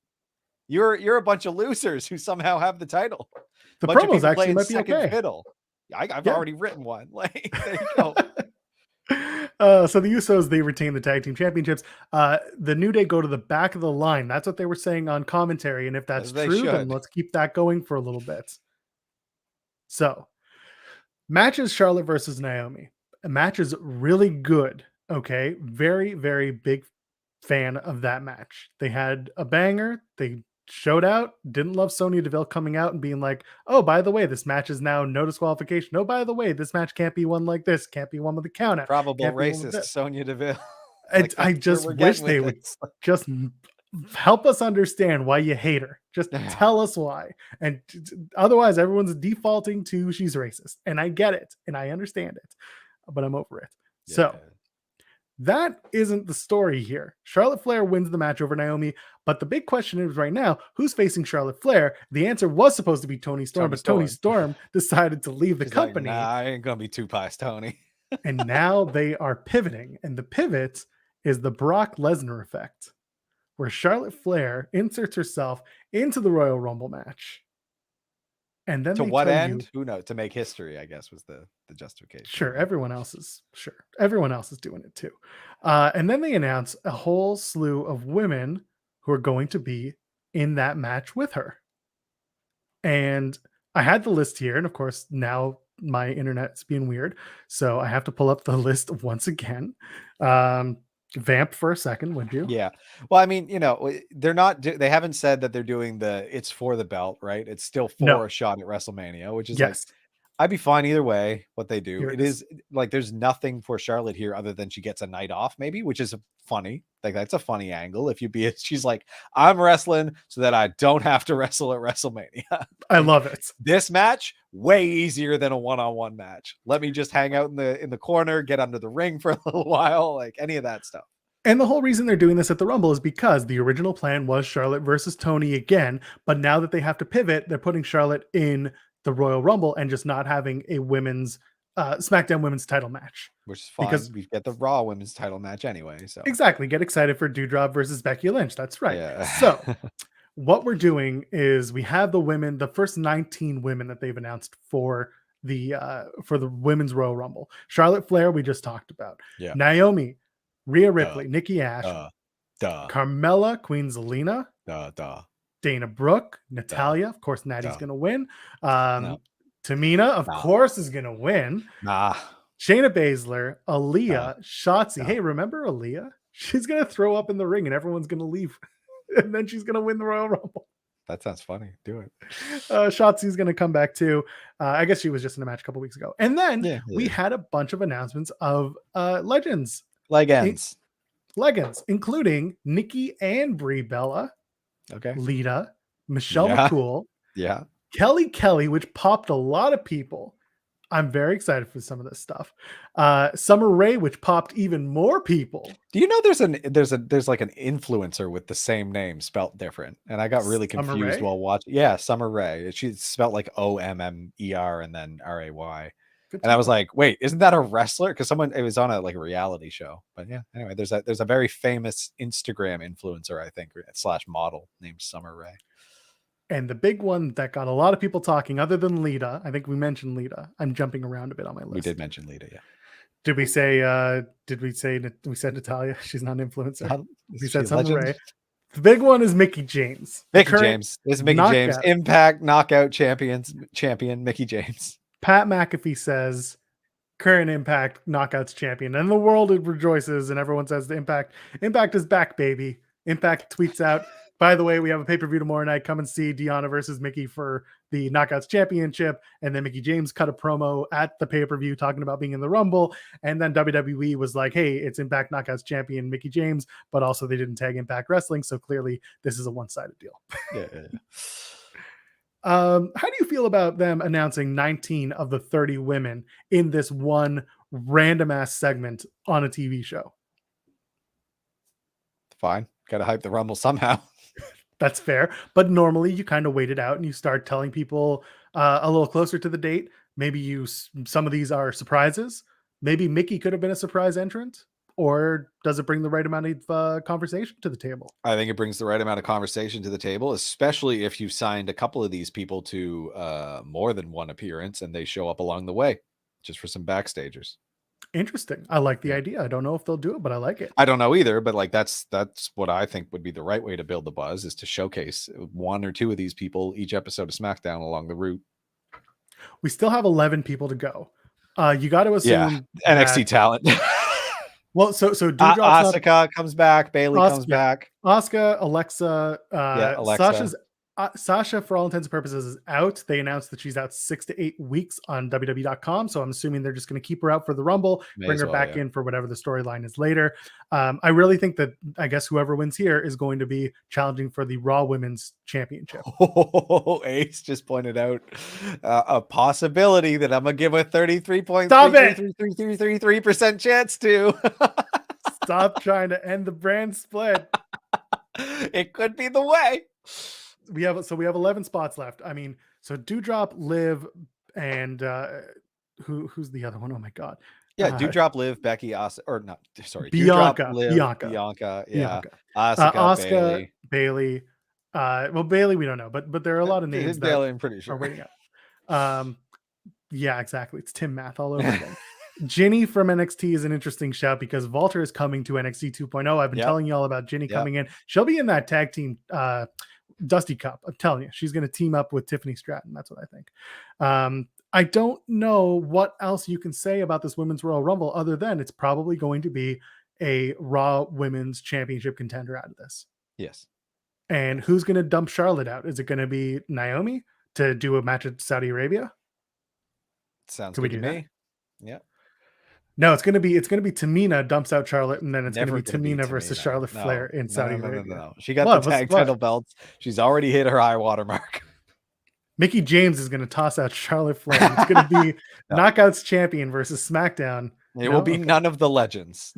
You're a bunch of losers who somehow have the title. The promos actually might be okay. Fiddle. I've already written one. Like, there you go. So the Usos, they retain the tag team championships. The New Day go to the back of the line. That's what they were saying on commentary. And if that's true, then let's keep that going for a little bit. So, matches Charlotte versus Naomi. A match is really good. Okay. Very, very big fan of that match. They had a banger. They showed out. Didn't love Sonya Deville coming out and being like, oh, by the way, this match is now no disqualification. Oh, by the way, this match can't be won like this. Can't be won with a count out. Probable racist Sonya Deville. Like, I just wish they would just help us understand why you hate her. Just tell us why. And otherwise, everyone's defaulting to she's racist. And I get it. And I understand it. But I'm over it. Yeah. So that isn't the story here. Charlotte Flair wins the match over Naomi, but the big question is right now, who's facing Charlotte Flair? The answer was supposed to be Toni Storm, but Toni Storm decided to leave the company. Like, nah, I ain't gonna be too past Tony. And now they are pivoting, and the pivot is the Brock Lesnar effect, where Charlotte Flair inserts herself into the Royal Rumble match. And then to what end? Who knows? To make history, I guess, was the justification. Sure, everyone else is doing it too. And then they announce a whole slew of women who are going to be in that match with her. And I had the list here, and of course now my internet's being weird, so I have to pull up the list once again. Vamp for a second, would you? Yeah. Well, I mean, they haven't said that they're doing it's for the belt, right? It's still for a shot at WrestleMania, which is like, I'd be fine either way what they do. It is like, there's nothing for Charlotte here other than she gets a night off, maybe, which is funny. Like, that's a funny angle. She's like, I'm wrestling so that I don't have to wrestle at WrestleMania. I love it. This match, way easier than a one-on-one match. Let me just hang out in the corner, get under the ring for a little while, like any of that stuff. And the whole reason they're doing this at the Rumble is because the original plan was Charlotte versus Toni again, but now that they have to pivot, they're putting Charlotte in the Royal Rumble and just not having a women's SmackDown women's title match. Which is fine, because we get the Raw women's title match anyway. So exactly, get excited for Doudrop versus Becky Lynch. That's right. Yeah. So what we're doing is we have the first 19 women that they've announced for the women's Royal Rumble. Charlotte Flair, we just talked about. Yeah. Naomi, Rhea Ripley, Nikki Ash, Carmella, Queen Zelina, Dana Brooke, Natalia. Of course, Natty's going to win. Tamina, of course, is going to win. Shayna Baszler, Aaliyah, Shotzi. Hey, remember Aaliyah? She's going to throw up in the ring and everyone's going to leave. And then she's going to win the Royal Rumble. That sounds funny. Do it. Shotzi's going to come back too. I guess she was just in a match a couple weeks ago. And then we had a bunch of announcements of legends. Legends, including Nikki and Brie Bella. Okay. Lita, Michelle McCool. Yeah. Kelly, which popped a lot of people. I'm very excited for some of this stuff. Summer Rae, which popped even more people. Do you know there's like an influencer with the same name spelt different? And I got really confused while watching. Yeah, Summer Rae. She's spelled like OMMER and then RAY. And I was like, wait, isn't that a wrestler? Because it was on a reality show. But yeah, anyway, there's a very famous Instagram influencer, I think, / model named Summer Rae. And the big one that got a lot of people talking, other than Lita, I think we mentioned Lita. I'm jumping around a bit on my list. We did mention Lita, yeah. Did we said Natalia? She's not an influencer. We said Summer Rae. The big one is Mickie James. This is Mickie James. Impact Knockout champion Mickie James. Pat McAfee says current Impact Knockouts champion, and the world rejoices, and everyone says the Impact is back, baby. Impact tweets out, by the way, we have a pay-per-view tomorrow night. Come and see Deonna versus Mickey for the Knockouts Championship. And then Mickey James cut a promo at the pay-per-view talking about being in the Rumble. And then WWE was like, hey, it's Impact Knockouts champion Mickey James, but also they didn't tag Impact Wrestling. So clearly this is a one-sided deal. How do you feel about them announcing 19 of the 30 women in this one random ass segment on a TV show? Fine. Got to hype the Rumble somehow. That's fair. But normally you kind of wait it out and you start telling people a little closer to the date. Maybe some of these are surprises. Maybe Mickey could have been a surprise entrant. Or does it bring the right amount of conversation to the table? I think it brings the right amount of conversation to the table, especially if you've signed a couple of these people to more than one appearance and they show up along the way just for some backstagers. Interesting. I like the idea. I don't know if they'll do it, but I like it. I don't know either, but like that's what I think would be the right way to build the buzz, is to showcase one or two of these people each episode of SmackDown along the route. We still have 11 people to go. You got to assume NXT talent. Well, so Asuka comes back, Bailey comes back. Asuka, Alexa, Alexa. Sasha, for all intents and purposes, is out. They announced that she's out 6 to 8 weeks on WWE.com. So I'm assuming they're just going to keep her out for the Rumble, bring her back in for whatever the storyline is later. I really think that, I guess, whoever wins here is going to be challenging for the Raw Women's Championship. Ace just pointed out a possibility that I'm going to give a 33.33% chance to. Stop trying to end the brand split. It could be the way. We have 11 spots left. I mean, so Doudrop, Liv, and who's the other one? Oh my god. Yeah, Doudrop, Liv, Becky, Asuka, or not, sorry, Bianca, Doudrop, Liv, Bianca, yeah, Asuka, Bailey. Well, Bailey we don't know, but there are a lot of names. Bailey, I'm pretty sure. Are waiting out. Yeah, exactly. It's Tim Math all over again. Ginny from NXT is an interesting shout because Walter is coming to NXT 2.0. I've been telling you all about Ginny coming in. She'll be in that tag team Dusty Cup. I'm telling you, she's going to team up with Tiffany Stratton. That's what I think. I don't know what else you can say about this Women's Royal Rumble other than it's probably going to be a Raw Women's Championship contender out of this. Yes. And who's going to dump Charlotte out? Is it going to be Naomi to do a match at Saudi Arabia? Sounds good to me. Yeah. No, it's gonna be Tamina dumps out Charlotte, and then it's gonna be Tamina versus Charlotte Flair in Saudi Arabia. No. She got the tag title belts. She's already hit her high water mark. Mickey James is gonna toss out Charlotte Flair. It's gonna be Knockouts champion versus SmackDown. It will be none of the legends.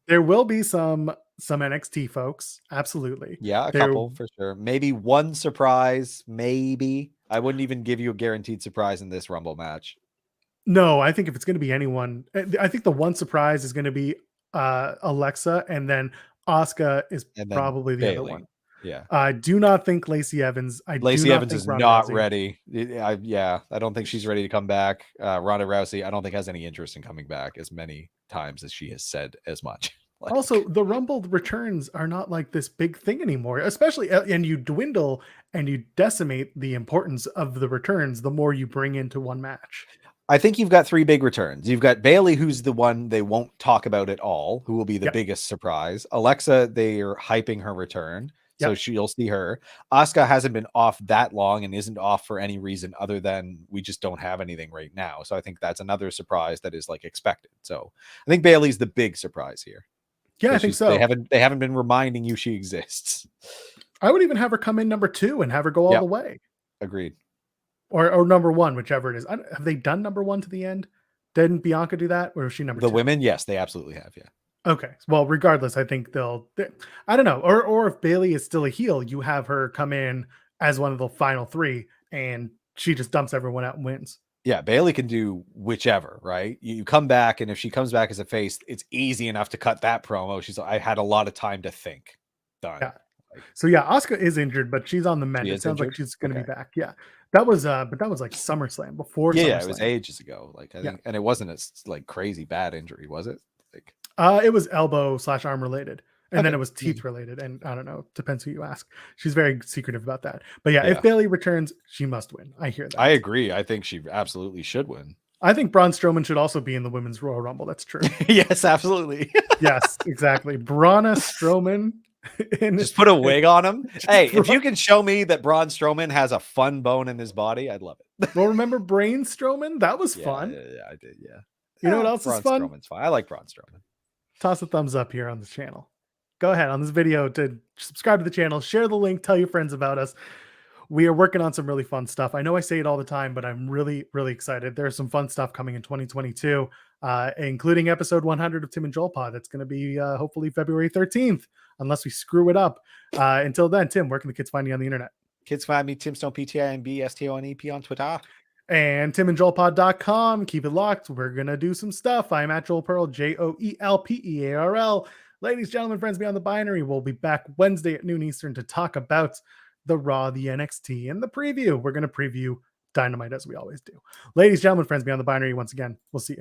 There will be some NXT folks, absolutely. Yeah, a couple for sure. Maybe one surprise. Maybe I wouldn't even give you a guaranteed surprise in this Rumble match. No, I think if it's going to be anyone, I think the one surprise is going to be Alexa, and then Asuka is probably the other one. Yeah. I do not think Lacey Evans. Lacey Evans is not ready. I don't think she's ready to come back. Ronda Rousey, I don't think has any interest in coming back as many times as she has said as much. Also, the Rumble returns are not like this big thing anymore, especially, and you dwindle and you decimate the importance of the returns the more you bring into one match. I think you've got three big returns. You've got Bailey, who's the one they won't talk about at all, who will be the biggest surprise. Alexa, they are hyping her return, so you'll see her. Asuka hasn't been off that long and isn't off for any reason other than we just don't have anything right now. So I think that's another surprise that is like expected. So I think Bailey's the big surprise here. Yeah, I think so. They haven't been reminding you she exists. I would even have her come in number 2 and have her go all the way. Agreed. Or number 1, whichever it is. Have they done number 1 to the end? Didn't Bianca do that? Or is she number 2? The women, yes, they absolutely have. Yeah. Okay. Well, regardless, I think I don't know. Or if Bailey is still a heel, you have her come in as one of the final 3 and she just dumps everyone out and wins. Yeah, Bailey can do whichever, right? You come back, and if she comes back as a face, it's easy enough to cut that promo. She's like, I had a lot of time to think. Done. Yeah. So yeah, Asuka is injured, but she's on the mend. It sounds like she's going to be back. Yeah, that was like SummerSlam before. Yeah, it was ages ago. Like I think, and it wasn't a like crazy bad injury, was it? Like, it was elbow/arm related, and then it was teeth related. And I don't know, depends who you ask. She's very secretive about that. But yeah, if Bailey returns, she must win. I hear that. I agree. I think she absolutely should win. I think Braun Strowman should also be in the Women's Royal Rumble. That's true. Yes, absolutely. Yes, exactly. Braun Strowman And Just put a wig on him. Hey, if you can show me that Braun Strowman has a fun bone in his body, I'd love it. Well, remember Brain Strowman? That was fun. Yeah, I did. Yeah. You know what else is fun? Strowman's fine. I like Braun Strowman. Toss a thumbs up here on the channel. Go ahead on this video to subscribe to the channel, share the link, tell your friends about us. We are working on some really fun stuff. I know I say it all the time, but I'm really, really excited. There's some fun stuff coming in 2022, including episode 100 of Tim and Joel Pod. That's going to be hopefully February 13th, unless we screw it up. Until then, Tim, where can the kids find you on the internet? Kids find me Tim Stone PTIMB STONEP on Twitter. And timandjoelpod.com. Keep it locked. We're going to do some stuff. I'm at Joel Pearl, JoelPearl. Ladies, gentlemen, friends beyond the binary, we'll be back Wednesday at noon Eastern to talk about the Raw, the NXT, and the preview. We're going to preview Dynamite as we always do. Ladies, gentlemen, friends beyond the binary, once again, we'll see you